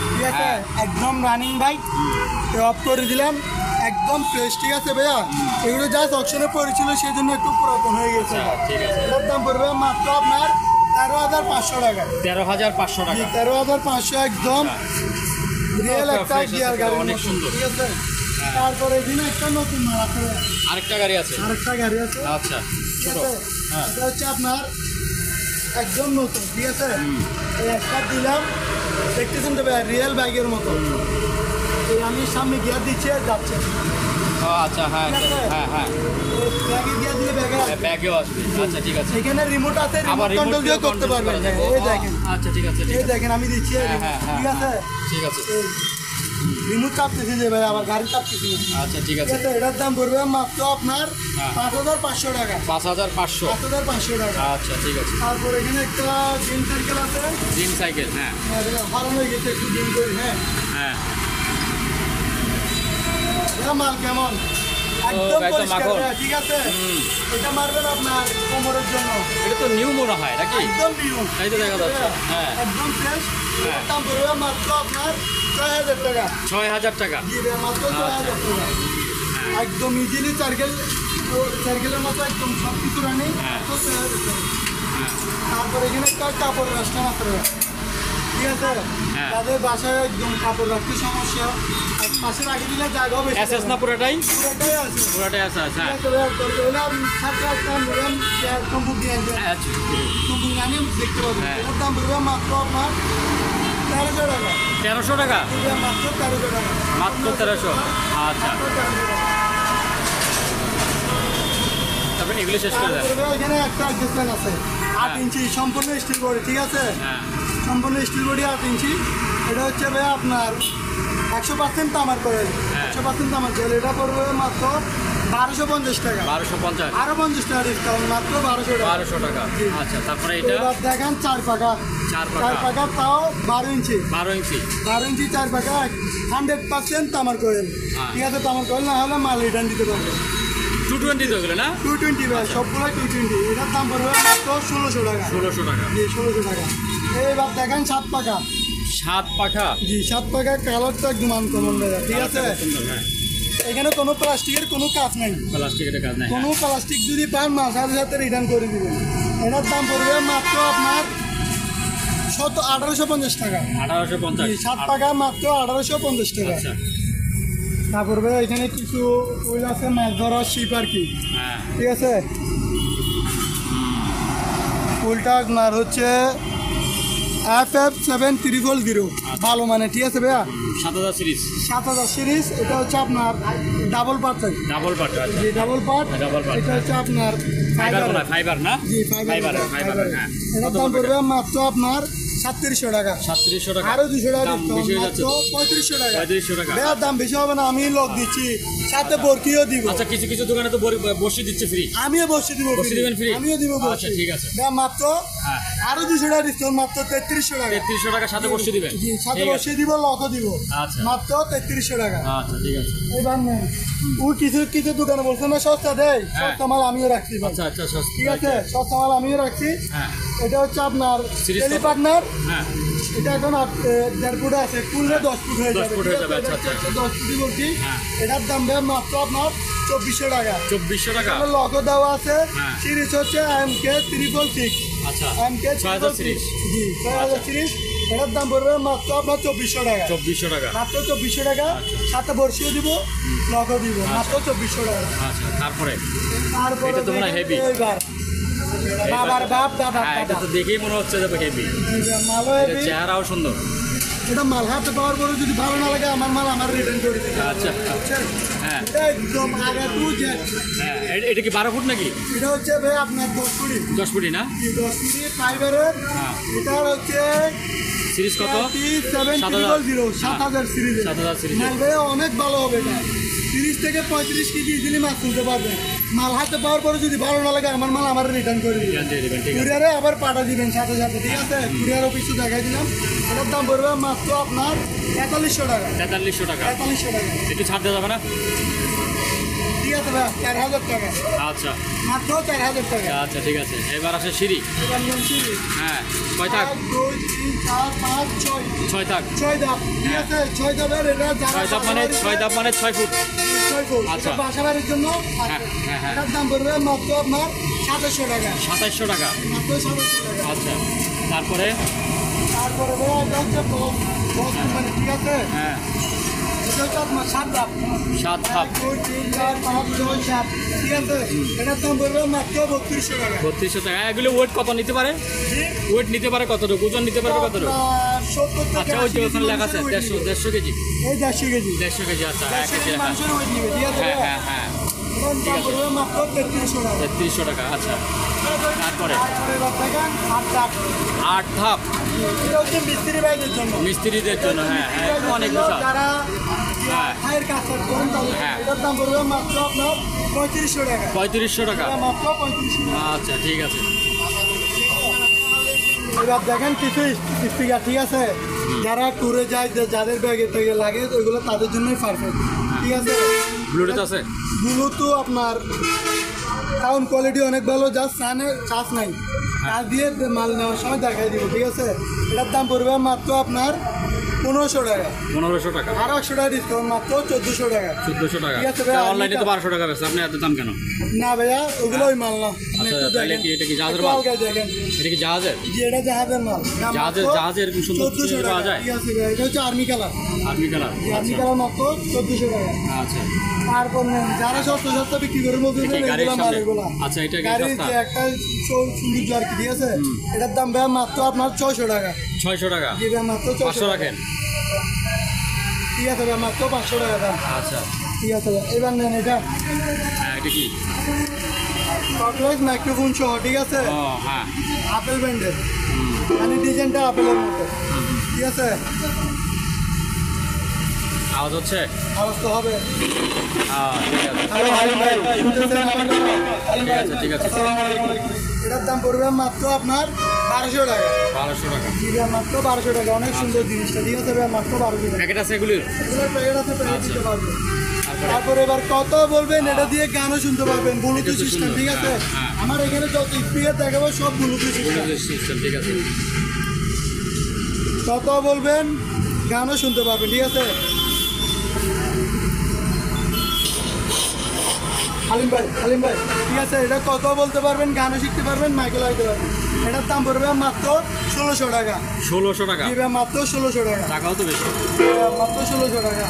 ঠিক আছে, হ্যাঁ। একদম রানিং বাইক, অফ করে দিলাম, একদম ফ্রেশ, ঠিক আছে ভাইয়া। এগুলো জাস্ট অপশনে পড়েছিল সেই জন্য একটু পুরাতন হয়ে গেছে। আচ্ছা, ঠিক আছে। এটার দাম পড়বে মাত্র আপনার 13,500 টাকা। 13,500 টাকা। 13,500 একদম রিয়েল একটা Fresh গিয়ার আছে, গাড়ি, অনেক সুন্দর। ঠিক আছে। তারপরে এখানে একটা নতুন মাল আছে, আরেকটা গাড়ি আছে। আরেকটা গাড়ি আছে, আচ্ছা ঠিক ছোট। আছে, হ্যাঁ। এটা হচ্ছে আপনার একদম নতুন, ঠিক আছে, এই একটা দিলাম, দেখতেছেন তো ভাই রিয়েল বাইকের মতো, এই আমি সামনে গিয়ার দিচ্ছি আর যাচ্ছে, ও আচ্ছা, হ্যাঁ ঠিক আছে? হ্যাঁ হ্যাঁ। ব্যাগে গিয়ার দিলে ব্যাগে আসবে। ব্যাগেও আসবে। আচ্ছা ঠিক আছে। এখানে রিমোট আছে, আবার রিমোট কন্ট্রোল দিয়ে করতে পারবেন, এই দেখেন, আচ্ছা ঠিক আছে, ঠিক এই আছে। দেখেন আমি দিচ্ছি, এই হ্যাঁ, remote, হ্যাঁ, হ্যাঁ, ঠিক আছে, ঠিক আছে। রিমোট চাপতেছি যে ভাই, আবার গাড়ি চাপতেছি না। আচ্ছা ঠিক ঠিক আছে। আছে, এটার দাম পড়বে মাত্র আপনার হ্যাঁ। 5,500 টাকা। 5,500। 5,500 টাকা। আচ্ছা ঠিক আছে। তারপর এখানে একটা জিম সাইকেল আছে, জিম সাইকেল, হ্যাঁ ভালো হয়ে গেছে, একটু জিম করি, হ্যাঁ, হ্যাঁ। এটা মাল কেমন, একদম গাড়ি তো পরিষ্কার, মাখন। হ্যাঁ, ঠিক আছে, এটা মারবেন আপনার কোমরের জন্য, এটা তো নিউ মনে হয় নাকি? একদম নিউ, তাই তো দেখা যাচ্ছে, হ্যাঁ। একদম ফ্রেশ। হ্যাঁ। এটার দাম পড়বে মাত্র আপনার 6,000 টাকা। 6,000 টাকা। জি ভাই, মাত্র 6,000 টাকা। একদম ইজিলি সার্কেলের মতো একদম সব কিছু রানি, হ্যাঁ। মাত্র 6,000 টাকা। হ্যাঁ। তারপর এখানে একটা কাপড় রাস্তা মাত্র, ঠিক আছে, হ্যাঁ। তাদের বাসায় একদম কাপড় রাখতে সমস্যা, আর পাশে রাখি দিলে জায়গাও বেশি এসএস না পুরোটাই? পুরোটাই আছে, পুরোটাই আছে, ঠিক হ্যাঁ। আছে ভাই, তো এলাম সাথে একটা নিলাম, সম্পূর্ণ দিয়ে আসবেন, আচ্ছা, সম্পূর্ণ আমি দেখতে পাবো, হ্যাঁ। এটার দাম পড়বে মাত্র আপনার 1300 টাকা। 1300 টাকা। এটা মাত্র 1300 টাকা, মাত্র 1300। আচ্ছা, মাত্র 1300 টাকা। তারপরে এগুলো শেষ করে দেন। তারপরে এখানে একটা অ্যাডজাস্টমেন্ট আছে, 8 ইঞ্চি সম্পূর্ণ স্টিল বডি, ঠিক আছে, হ্যাঁ। সম্পূর্ণ স্টিল বডি 8 ইঞ্চি। এটা হচ্ছে ভাই আপনার 100% তামার কয়েল, হ্যাঁ। 100% তামার কয়েল, এটা পড়বে মাত্র 1250 টাকা। 1250। আরো 50 টাকা ডিসকাউন্ট, মাত্র 1200 টাকা। 1200 টাকা। জি। আচ্ছা, তারপরে এটা এবার দেখেন 4 পাকা, 4 4 পাকা, পাকা তাও 12 ইঞ্চি, 12 ইঞ্চি। 12 ইঞ্চি 4 পাকা, 100% তামার কয়েল, হ্যাঁ। ঠিক আছে, তামার কয়েল না হলে মাল রিটার্ন দিতে পারবে। 220 তো এগুলো না? 220 ভাই, সবগুলো 220, এটার দাম পড়বে মাত্র 1600 টাকা। 1600 টাকা। জি, 1600 টাকা। এবার দেখেন 7 পাকা, 7 পাখা। জি 7 পাকা, কালারটা একদম আনকমন ভাইয়া, ঠিক আছে, সুন্দর, হ্যাঁ। এখানে কোনো প্লাস্টিকের কোনো কাজ নাই, প্লাস্টিকের কাজ নাই। কোনো প্লাস্টিক যদি পান মাসার সাথে রিটার্ন করে দিবেন। এটার দাম পড়বে মাত্র আপনার 1850 টাকা। 1850। জি, 7 পাকা মাত্র 1850 টাকা। আচ্ছা, তারপরে এখানে কিছু ওই আছে মাছ ধরা শিপ আর কি, হ্যাঁ। ঠিক আছে, ফুলটা আপনার হচ্ছে FF7300, ভালো মানে, ঠিক আছে ভাইয়া, 7000 সিরিজ। 7000 সিরিজ। এটা হচ্ছে আপনার ডাবল পার্ট, ডাবল পার্ট। আচ্ছা, জি ডাবল পার্ট, ডাবল পার্ট। এটা হচ্ছে আপনার ফাইবার ফাইবার, না? ফাইবার না? জি ফাইবার, ফাইবার, হ্যাঁ। এটার দাম পড়বে মাত্র আপনার 3700 টাকা। 3700 টাকা। আরো 200 টাকা দাম বেশি হয়ে যাচ্ছে মাত্র তো। 3500 টাকা। 3500 টাকা। ভাইয়া দাম বেশি হবে না, আমি লোক দিচ্ছি, সাথে বরকিও দিব, আচ্ছা, কিছু কিছু দোকানে তো বসে দিচ্ছে ফ্রি। আমিও বসে দিব, বসে দিবেন free? আমিও দিব বসে। আচ্ছা, ঠিক আছে। ভাইয়া মাত্র হ্যাঁ। আরো 200 টাকা ডিসকাউন্ট, মাত্র 3300 টাকা। 3300 টাকা সাথে বসে দিবেন। জি, সাথে ঠিক আছে। বসে দিব, লকও দিব, আচ্ছা। মাত্র 3300 টাকা। আচ্ছা, ঠিক আছে। এবার নেই, ও কিছু কিছু দোকানে বলছে না সস্তা দেয়, হ্যাঁ। সস্তা মাল আমিও রাখছি ভাই। আচ্ছা, আচ্ছা, সস্তা। ঠিক আছে, সস্তা মাল আমিও রাখছি। হ্যাঁ, এটা হচ্ছে আপনার Series টেলি কত? পার্টনার, হ্যাঁ। এটা এখন 1.5 ফুট আছে, খুললে 10 ফুট হয়ে 10 যাবে, ফুট ঠিক হয়ে আছে? যাবে, আচ্ছা, এটা আচ্ছা। 10 ফুটই বলছি। হ্যাঁ। এটার দাম দেয় মাত্র আপনার 2400 টাকা। 2400 টাকা। লকও দেওয়া আছে, হ্যাঁ। সিরিজ হচ্ছে MK666, আচ্ছা, MK666, সিরিজ। জি 6000 সিরিজ। এটার দাম পড়বে মাত্র আপনার 2400 টাকা। 2400 টাকা। মাত্র 2400 টাকা, আচ্ছা। সাথে বর্ষিয়ে দিব, লগও দিব, মাত্র 2400 টাকা। আচ্ছা, তারপরে তারপরে এটা তো মনে হয় heavy। এইবার বাবার বাপ দাদা হ্যাঁ, এটা তো দেখেই মনে হচ্ছে যে হেভি, মালও হেভি। চেহারাও সুন্দর। এটা মাল হাতে পাওয়ার পরে যদি ভালো না লাগে আমার মাল আমার রিটার্ন করে দিতে হবে। আচ্ছা বুঝছেন? হ্যাঁ এটা একদম আগে টু জেড। হ্যাঁ, এটা কি 12 ফুট নাকি? এটা হচ্ছে ভাই আপনার 10 ফুটি 10 ফুটি না? 10 ফুটি ফাইবারের। হ্যাঁ। এটার হচ্ছে সিরিজ কত? 7000 সিরিজ। 7000 সিরিজ। মাল ভাই অনেক ভালো হবে এটা। 30 থেকে 35 কেজি ইজিলি মাছ তুলতে পারবে। মাল হাতে পাওয়ার পরে যদি ভালো না লাগে আমার মাল আমার রিটার্ন করে দিবেন। রিটার্ন দিয়ে দিবেন, ঠিক আছে। কুরিয়ারে আবার পাঠা দিবেন সাথে সাথে, ঠিক আছে? কুরিয়ার অফিসে দেখাই দিলাম। এটার দাম পড়বে মাত্র আপনার 4300 টাকা। 4300 টাকা। 4300 টাকা। একটু ছাড় দেওয়া যাবে না? ঠিক আছে ভাই, 4000 টাকা। আচ্ছা মাত্র 4000 টাকা। আচ্ছা ঠিক আছে। এবার আসে সিঁড়ি। এবার নিন সিঁড়ি। হ্যাঁ, কয় থাক? 1 2 3 4 5 6 6 থাক। 6 ধাপ, ঠিক আছে? 6 ধাপের এটা যারা 6 ধাপ মানে 6 ফুট। 6 ফুট। আচ্ছা। এটা বাসা বাড়ির জন্য হ্যাঁ হ্যাঁ হ্যাঁ। এটার দাম পড়বে মাত্র আপনার 2700 টাকা। 2700 টাকা। মাত্র 2700 টাকা। আচ্ছা, তারপরে? তারপরে ভাই এটা হচ্ছে বস কোম্পানি, ঠিক আছে? হ্যাঁ, এটা হচ্ছে আপনার 7 ধাপ। 7 ধাপ। 1 2 3 4 5 6 7, ঠিক আছে? এটার দাম পড়বে মাত্র 3200 টাকা। 3200 টাকা। এগুলো ওয়েট কত নিতে পারে? ওয়েট নিতে পারে কতটুকু? ওজন নিতে পারবে কতটুকু? আপনার 70 থেকে আচ্ছা, ওই যে 80 ওখানে লেখা আছে 150 কেজি। এই 150 কেজি। 150 কেজি। আচ্ছা, 1 কেজি লেখা। মানুষের ওয়েট নিবে, ঠিক আছে? হ্যাঁ হ্যাঁ হ্যাঁ, এটার দাম পড়বে মাত্র 3300 টাকা। 3300 টাকা। আচ্ছা, তারপরে? তারপরে এবার দেখেন 8 ধাপ। 8 ধাপ। এটা হচ্ছে মিস্ত্রি ভাইদের জন্য। মিস্ত্রিদের জন্য। হ্যাঁ হ্যাঁ, এটা অনেক বিশাল। যারা হ্যাঁ। ভাইয়ের কাজ করেন তাদের হ্যাঁ। এটার দাম পড়বে মাত্র আপনার 3500 টাকা। 3500 টাকা। এটা মাত্র 3500 টাকা। আচ্ছা ঠিক আছে। এবার দেখেন কিছু স্পিকার, ঠিক আছে? যারা ট্যুরে যায়, যাদের ব্যাগে থেকে লাগে ওইগুলো তাদের জন্যই পারফেক্ট, ঠিক আছে? ব্লুটুথ আছে? ব্লুটুথ আপনার সাউন্ড কোয়ালিটি অনেক ভালো, যা চার্জ নাই, চার্জ দিয়ে মাল নেওয়ার সময় দেখাই দিব, ঠিক আছে? এটার দাম পড়বে মাত্র আপনার 1500 টাকা। 1500 টাকা। আর 100 টাকা ডিসকাউন্ট, মাত্র 1400 টাকা। 1400 টাকা। ঠিক আছে ভাই, অনলাইনে তো 1200 টাকা বেচে, আপনি এত দাম কেন? না ভাইয়া, ওগুলো ওই মাল না। আচ্ছা, একটু তাহলে দেখেন, কি এটা কি জাহাজের একটু মাল? হালকা দেখেন এটা কি জাহাজের? যে এটা জাহাজের মাল। দাম জাহাজের মাত্র জাহাজের এরকম সুন্দর 1400 পাওয়া টাকা, যায়? ঠিক আছে ভাই? এটা হচ্ছে army colour. Army colour. Army colour মাত্র 1400 টাকা। আচ্ছা, তারপর নেন যারা সস্তা সস্তা বিক্রি করে বলতে এটা কি গাড়ির মাল সামনে? এগুলো। আচ্ছা, এটা কি গাড়ির সস্তা? যে একটা সৌন্দর্য আর কি, ঠিক আছে? এটার দাম ভাই মাত্র আপনার 600 টাকা। 600 টাকা। জি ভাই, মাত্র 500 600 টাকা। রাখেন। ঠিক আছে ভাই, মাত্র 500 টাকা দাম। আচ্ছা, ঠিক আছে ভাই, এবার নেন এটা হ্যাঁ, এটা কি? টকলাইট মাইক্রোফোন সহ, ঠিক আছে? ও হ্যাঁ। আপেল ব্র্যান্ডের, মানে ডিজাইনটা আপেলের মতো, ঠিক আছে? আওয়াজ হচ্ছে? আওয়াজ তো হবে। ঠিক আছে হ্যালো হালিম ভাই, শুনতেছেন আমার কথা? ঠিক আছে ঠিক আছে। এটার দাম পড়বে মাত্র আপনার 1200 টাকা। 1200 টাকা। জি ভাই, মাত্র 1200 টাকা। অনেক সুন্দর জিনিসটা, ঠিক আছে ভাই? মাত্র 1200 টাকা। প্যাকেট আছে এগুলির? এগুলোর প্যাকেট আছে, প্যাকেট আচ্ছা। দিতে পারবে। তারপরে? তারপরে এবার কত বলবেন, এটা দিয়ে গানও শুনতে পারবেন, ব্লুটুথ এটা তো সিস্টেম, সুন্দর। ঠিক আছে? হ্যাঁ, হ্যাঁ। আমার এখানে যত স্পিকার দেখাবো সব ব্লুটুথ সিস্টেম। সিস্টেম, ঠিক আছে। কত বলবেন, গানও শুনতে পারবেন, ঠিক আছে? হালিম ভাই, ঠিক আছে? এটা কত বলতে পারবেন, গানও শিখতে পারবেন, মাইকেল আইতে পারবেন। এটার দাম পড়বে মাত্র 1600 টাকা। 1600 টাকা। জি ভাই, মাত্র 1600 টাকা। টাকাও তো বেশি। মাত্র 1600 টাকা।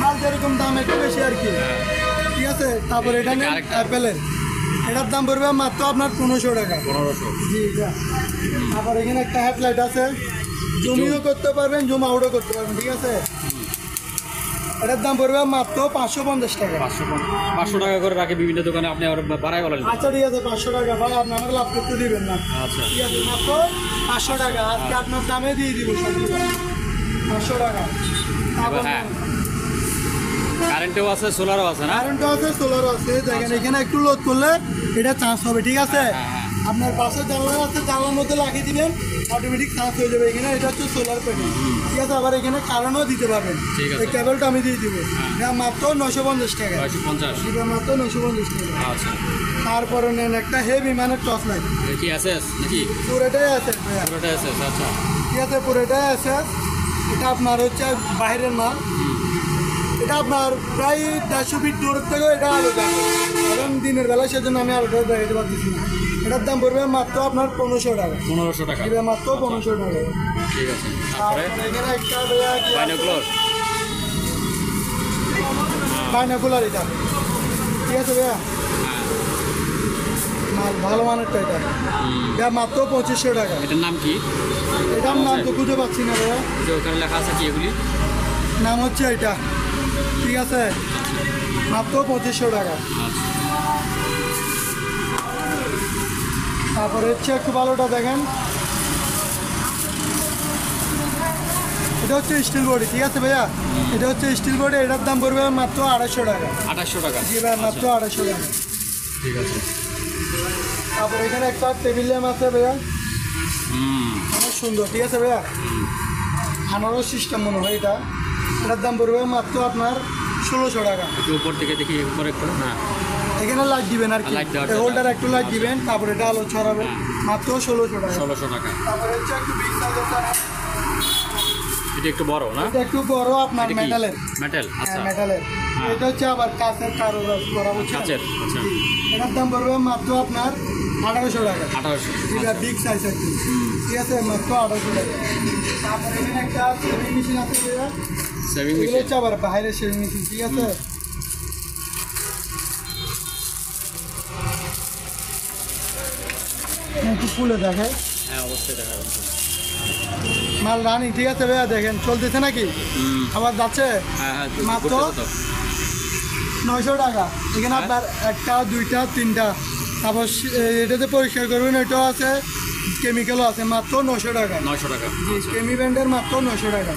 মাল যেরকম দাম একটু বেশি আর কি, ঠিক আছে? তারপর এটা নেন আরেকটা। অ্যাপেলের, এটার দাম পড়বে মাত্র আপনার 1500 টাকা। 1500। জি যা। তারপর এখানে একটা হেডলাইট আছে, জুমিও করতে পারবেন, জুম আউটও করতে পারবেন, ঠিক আছে? এটার দাম পড়বে মাত্র 550 টাকা। 500 টাকা করে রাখে বিভিন্ন দোকানে, আপনি আবার বাড়াই বলেন। আচ্ছা ঠিক আছে, 500 টাকা ভাই, আপনি আমার লাভ করতে দিবেন না। আচ্ছা, ঠিক আছে, মাত্র 500 টাকা আজকে আপনার দামে দিয়ে দিব সবগুলো। 500 টাকা। তারপর হ্যাঁ, কারেন্টও আছে, সোলারও আছে না? কারেন্টও আছে, সোলারও আছে। দেখেন এখানে একটু লোড করলে এটা চার্জ হবে, ঠিক আছে? হ্যাঁ, হ্যাঁ। আপনার পাশে জানলা আছে, জানলার মধ্যে লাগিয়ে দিবেন, অটোমেটিক চার্জ হয়ে যাবে। এখানে এটা হচ্ছে সোলার প্যানেল, ঠিক আছে? আবার এখানে কারেন্টও দিতে পারবেন। ঠিক আছে। এই কেবলটা আমি দিয়ে দিব। এটা মাত্র 950 টাকা। 950। এটা মাত্র 950 টাকা। আচ্ছা, তারপরে নেন একটা হেভি মানের টর্চ লাইট, এটা কি এসএস নাকি? পুরোটাই আছে ভাইয়া। পুরোটা এসএস। আচ্ছা, ঠিক আছে, পুরোটাই আছে। এটা আপনার হচ্ছে বাইরের মাল। এটা আপনার প্রায় 150 ফিট দূরের থেকেও এটা আলো যাবে, কারণ দিনের বেলা সেজন্য আমি আলোটা দেখাতে পারতেছি না। এটার দাম পড়বে মাত্র আপনার 1500 টাকা। 1500 টাকা। এটা মাত্র 1500 টাকা। ঠিক আছে। তারপরে এখানে একটা ভাইয়া কি আছে? বাইনোকুলার। বাইনোকুলার এটা, ঠিক আছে ভাইয়া? মাল ভালো মানেরটা এটা। এটা মাত্র 2500 টাকা। এটার নাম কি? এটার নাম তো খুঁজে পাচ্ছি না ভাইয়া। যে ওখানে লেখা আছে কি এগুলি? নাম হচ্ছে এটা, ঠিক আছে, মাত্র 2500 টাকা। আচ্ছা তারপরে হচ্ছে একটু ভালোটা দেখেন, এটা হচ্ছে স্টিল বডি, ঠিক আছে ভাইয়া, এটা হচ্ছে স্টিল বডি, এটার দাম পড়বে মাত্র 250 টাকা। 2800 টাকা। জি ভাইয়া, মাত্র 250 টাকা। ঠিক আছে। তারপর এখানে একটা টেবিল ল্যাম্প আছে ভাইয়া, অনেক সুন্দর, ঠিক আছে ভাইয়া, আনারস সিস্টেম মনে হয় এটা, এটার দাম পড়বে মাত্র আপনার 1600 টাকা। একটু উপর থেকে দেখি, উপরে একটু, হ্যাঁ এখানে লাইট দিবেন আর কি, লাইট দেওয়ার হোল্ডার একটু লাইট দিবেন, তারপরে এটা আলো ছড়াবেন, মাত্র 1600 টাকা। 1600 টাকা। তারপরে হচ্ছে একটু বিগ সাইজের, এটা একটু বড় না? এটা একটু বড় আপনার মেটালের। মেটাল, আচ্ছা। মেটালের, এটা হচ্ছে আবার কাঁচের কারুকাজ করা, কাঁচের, আচ্ছা। এটার দাম পড়বে মাত্র আপনার 1800 টাকা। 1800। এটা বিগ সাইজ আর কি, ঠিক আছে, মাত্র 1800 টাকা। তারপরে এখানে একটা সেভিং মেশিন আছে, সেভিং এগুলো মেশিন। হচ্ছে আবার বাইরের সেভিং মেশিন, ঠিক আছে। একটু খুলে দেখে, হ্যাঁ অবশ্যই দেখা যাচ্ছে। মাল রানিং, ঠিক আছে ভাইয়া, দেখেন চলতেছে নাকি, আবার যাচ্ছে, হ্যাঁ হ্যাঁ, মাত্র ঘুরতেছে তো। 900 টাকা। এখানে আপনার একটা, দুইটা, তিনটা, তারপর এটাতে পরিষ্কার করবেন, এটাও আছে, কেমিক্যালও আছে, মাত্র 900 টাকা। 900 টাকা। কেমি ব্যান্ডের মাত্র 900 টাকা।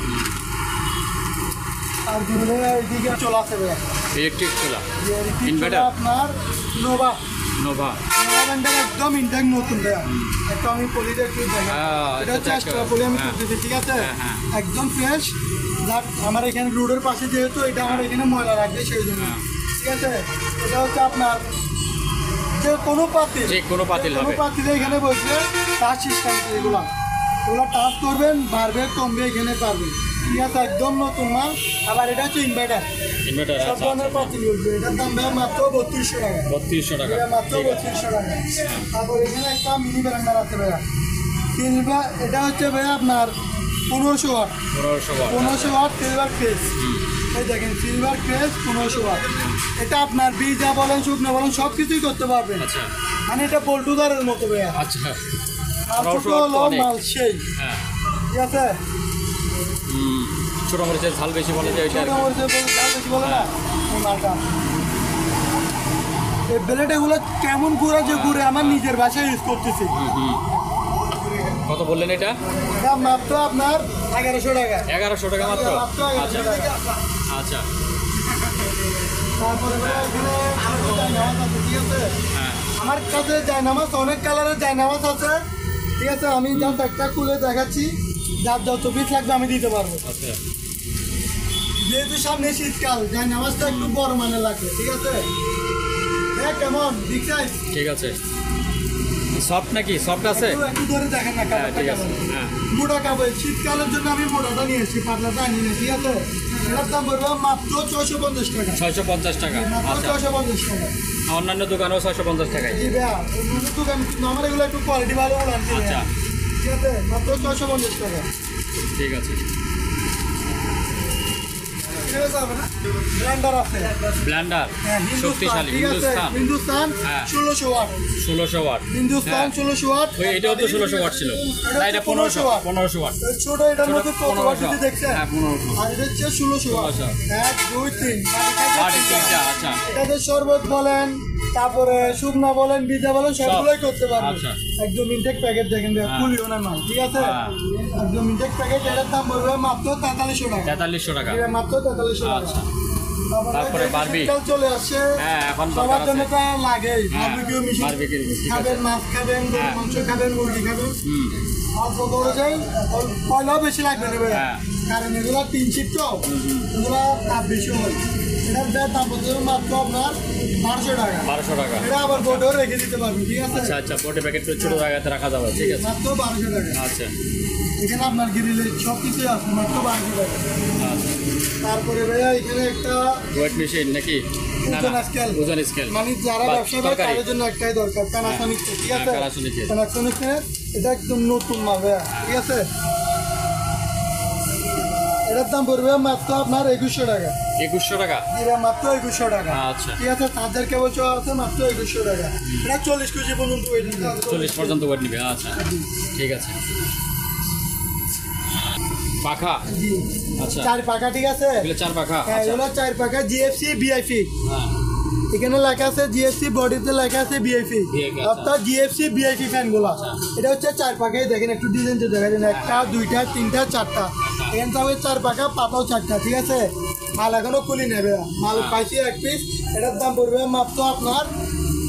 আর দুটো এইদিকে চলে আসে ভাইয়া, ইলেকট্রিক চুলা, ইনভার্টার ইনভার্টার। আপনার নোভা নোভা। ব্যান্ডের একদম ইনটেক নতুন ভাইয়া, একটু আমি পলিটা একটু দেখেন, এটা হচ্ছে এক্সট্রা পলি আমি করতেছি, ঠিক আছে, একদম ফ্রেশ। যাক আমার এখানে রোডের পাশে যেহেতু, এটা আমার এখানে ময়লা রাখবে সেই জন্য, ঠিক আছে। এটা হচ্ছে আপনার যে কোনো পাতিল, যে কোনো পাতিল হবে, কোনো পাতিলে এখানে বসবে, টাচ সিস্টেম, এগুলো টাচ করবেন, বাড়বে কমবে এখানে পারবেন, ঠিক আছে, একদম নতুন মাল। আবার এটা হচ্ছে ইনভার্টার, ইনভার্টার, সব আচ্ছা। ধরনের পাতিল উঠবে, এটার দাম ভাই মাত্র 3200 টাকা। 3200 টাকা। এটা মাত্র 3200 টাকা। তারপর এখানে একটা মিনি ব্লেন্ডার আছে ভাইয়া, সিলভার, এটা হচ্ছে ভাইয়া আপনার 1500 ওয়াট, 1500 ওয়াট। 1500 ওয়াট সিলভার ক্রেস, এই দেখেন সিলভার ক্রেস 1500 ওয়াট। এটা আপনার বীজা বলেন, শুকনো বলেন, সব কিছুই করতে পারবেন, আচ্ছা মানে এটা বল্টুদারের মতো ভাইয়া। আচ্ছা। আর ছোট হলো মাল সেই, হ্যাঁ, ঠিক আছে, ছোট মরিচের ঝাল বেশি বলে যে ওইটা। ছোট মরিচের ঝাল বেশি বলে না এই মালটা। এই ব্লেড এগুলো কেমন ঘুরে যে ঘুরে, আমার নিজের বাসায় ইউজ করতেছি। কত বললেন এটা? এটা মাত্র আপনার 1100 টাকা। 1100 টাকা মাত্র। মাত্র আচ্ছা 1100 টাকা। আচ্ছা। তারপরে এখানে জায়নামাজ আছে, ঠিক আছে, হ্যাঁ আমার কাছে জায়নামাজ অনেক কালারের জায়নামাজ আছে, ঠিক আছে, আমি জাস্ট একটা খুলে দেখাচ্ছি, যার যত পিস লাগবে আমি দিতে পারবো। আচ্ছা। যেহেতু সামনে শীতকাল, জায়নামাজটা একটু বড় মানে লাগবে, ঠিক আছে, দেখ কেমন বিগ সাইজ, ঠিক আছে। সফট নাকি? সফট আছে? একটু ধরে দেখেন না হ্যাঁ কাপড়টা ঠিক আছে। কেমন। হ্যাঁ মোটা কাপড়, শীতকালের জন্য আমি মোটাটা নিয়ে এসেছি, পাতলাটা আনি না, ঠিক আছে, এটার দাম পড়বে মাত্র 650 টাকা। 650 টাকা। মাত্র আচ্ছা। 650 টাকা। অন্যান্য দোকানেও 650 টাকায়। জি ভাইয়া, অন্য দোকান কিন্তু আমার এগুলো একটু কোয়ালিটি ভালো বলে আনছি আচ্ছা ভাইয়া, ঠিক আছে, মাত্র 650 টাকা। ঠিক আছে। ব্লেন্ডার আছে, ব্লেন্ডার হ্যাঁ, শক্তিশালী, ঠিক আছে, হিন্দুস্তান। হিন্দুস্তান হ্যাঁ। 1600 ওয়াট, 1600 ওয়াট। হিন্দুস্তান 1600 ওয়াট। ওই এটাও তো 1600 ওয়াট ছিল, না এটা 1500 ওয়াট। ওই ছোট এটার মধ্যে কত ওয়াট দিতে দেখছেন? হ্যাঁ 1500। আর এটা হচ্ছে 1600 ওয়াট। 1 2 3 বাড়ি তিনটা, আচ্ছা এটাতে শরবত বলেন, তারপরে শুকনা বলেন, ভিজা বলেন, সবগুলোই করতে পারবেন। আচ্ছা। একদম ইনটেক প্যাকেট দেখেন, খুলিও না মাল, ঠিক আছে, একদম ইনটেক প্যাকেট। এটার দাম পড়বে মাত্র 4300 টাকা। 4300 টাকা। এটা মাত্র 4300 টাকা। আচ্ছা। তারপরে বারবি। শীতকাল চলে আসছে, হ্যাঁ এখন সবার দরকার জন্য আছে। তো লাগেই, হ্যাঁ, বারবিকিউ মেশিন, বারবিকিউ মেশিন, ঠিক আছে। খাবেন, মাছ খাবেন, গরুর হ্যাঁ। মাংস খাবেন, মুরগি খাবেন, হুম অল্প করে যাই, পয়লাও বেশি লাগবে না ভাইয়া, হ্যাঁ। কারণ এগুলো 3 শিট তো, এগুলো তাপ বেশি হয়। এটার দাম পড়বে মাত্র আপনার 1200 টাকা। 1200 টাকা। এটা আবার বোর্ডেও রেখে দিতে পারবেন, ঠিক আছে, আচ্ছা আচ্ছা, বোর্ডে প্যাকেট করে ছোট জায়গাতে রাখা যাবে, ঠিক আছে। মাত্র 1200 টাকা। আচ্ছা এখানে আপনার গ্রিলে সব কিছুই আছে, মাত্র 1200 টাকা। আচ্ছা। তারপরে ভাইয়া এখানে একটা ওয়েট মেশিন নাকি? না ওজন না, স্কেল, ওজন স্কেল। মানে যারা বা ব্যবসা করে তরকারি। তাদের জন্য একটাই দরকার, প্যানাসনিক, ঠিক আছে, হ্যাঁ, Panasonic এর। প্যানাসনিক, এটা একদম নতুন মাল ভাইয়া, ঠিক আছে। এটার দাম পড়বে মাত্র আপনার 2100 টাকা। 2100 টাকা? এটা মাত্র 2100 টাকা। আচ্ছা ঠিক আছে, চার্জার কেবল আছে মাত্র 2100 টাকা। এটা 40 কেজি পর্যন্ত ওয়েট নিবে। 40 পর্যন্ত ওয়েট নিবে। আচ্ছা ঠিক আছে। পাখা? জি আচ্ছা 4 পাখা। ঠিক আছে, এগুলো 4 পাখা? হ্যাঁ আচ্ছা এগুলো 4 পাখা জিএফসি ভিআইপি। হ্যাঁ এখানে লেখা আছে জিএফসি, বডিতে লেখা আছে ভিআইপি, অর্থাৎ জিএফসি ভিআইপি ফ্যানগুলো। এটা হচ্ছে 4 পাখায়। দেখেন একটু ডিজাইন তো দেখা যায়, 1টা 2টা 3টা 4টা। এখানে তো 4 পাখা, পাতাও 4টা। ঠিক আছে, মাল এখনো খুলি নেবে, মাল পাইছি 1 পিস। এটার দাম পড়বে মাত্র আপনার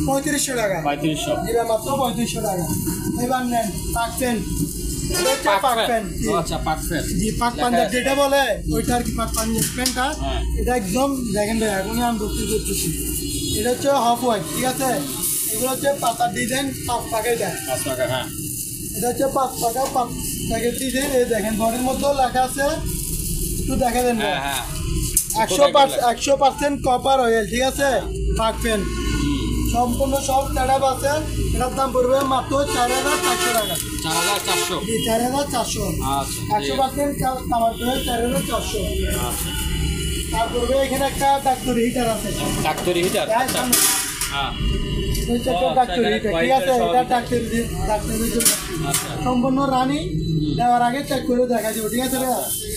3500 টাকা। 3500? এটা মাত্র 3500 টাকা। এবার নেন পাক ফ্যান। এটা হচ্ছে পাক ফ্যান। আচ্ছা পাক ফ্যান। জি পাক পাঞ্জাব যেটা বলে ওইটা আর কি, পাক পাঞ্জাব ফ্যানটা। হ্যাঁ। এটা একদম দেখেন ভাই, এখনই আমি ঢুকতে করতেছি। এটা হচ্ছে হাফ হোয়াইট। ঠিক আছে, এগুলো হচ্ছে পাতার ডিজাইন, 5 পাকায় দেয়। 5 টাকা? হ্যাঁ এটা হচ্ছে 5 পাকা, 5 প্যাকেট ডিজাইন। এই দেখেন বডির মধ্যেও লেখা আছে, একটু দেখা দেন। হ্যাঁ হ্যাঁ 100% কপার অয়েল। ঠিক আছে, পাক ফ্যান সম্পূর্ণ সব সেটআপ আছে। এটার দাম পড়বে মাত্র 4400 টাকা। 4400? জি 4400। আচ্ছা 100% কাভার করে 4400। আচ্ছা। তারপরে এখানে একটা ডাক্তারি হিটার আছে। ডাক্তারি হিটার? আচ্ছা হ্যাঁ এটা একটা ডাক্তারি হিটার। ঠিক আছে, এটা ডাক্তারি জন্য আচ্ছা সম্পূর্ণ রানি। দেওয়ার আগে চেক করে দেখা যাবে। ঠিক আছে,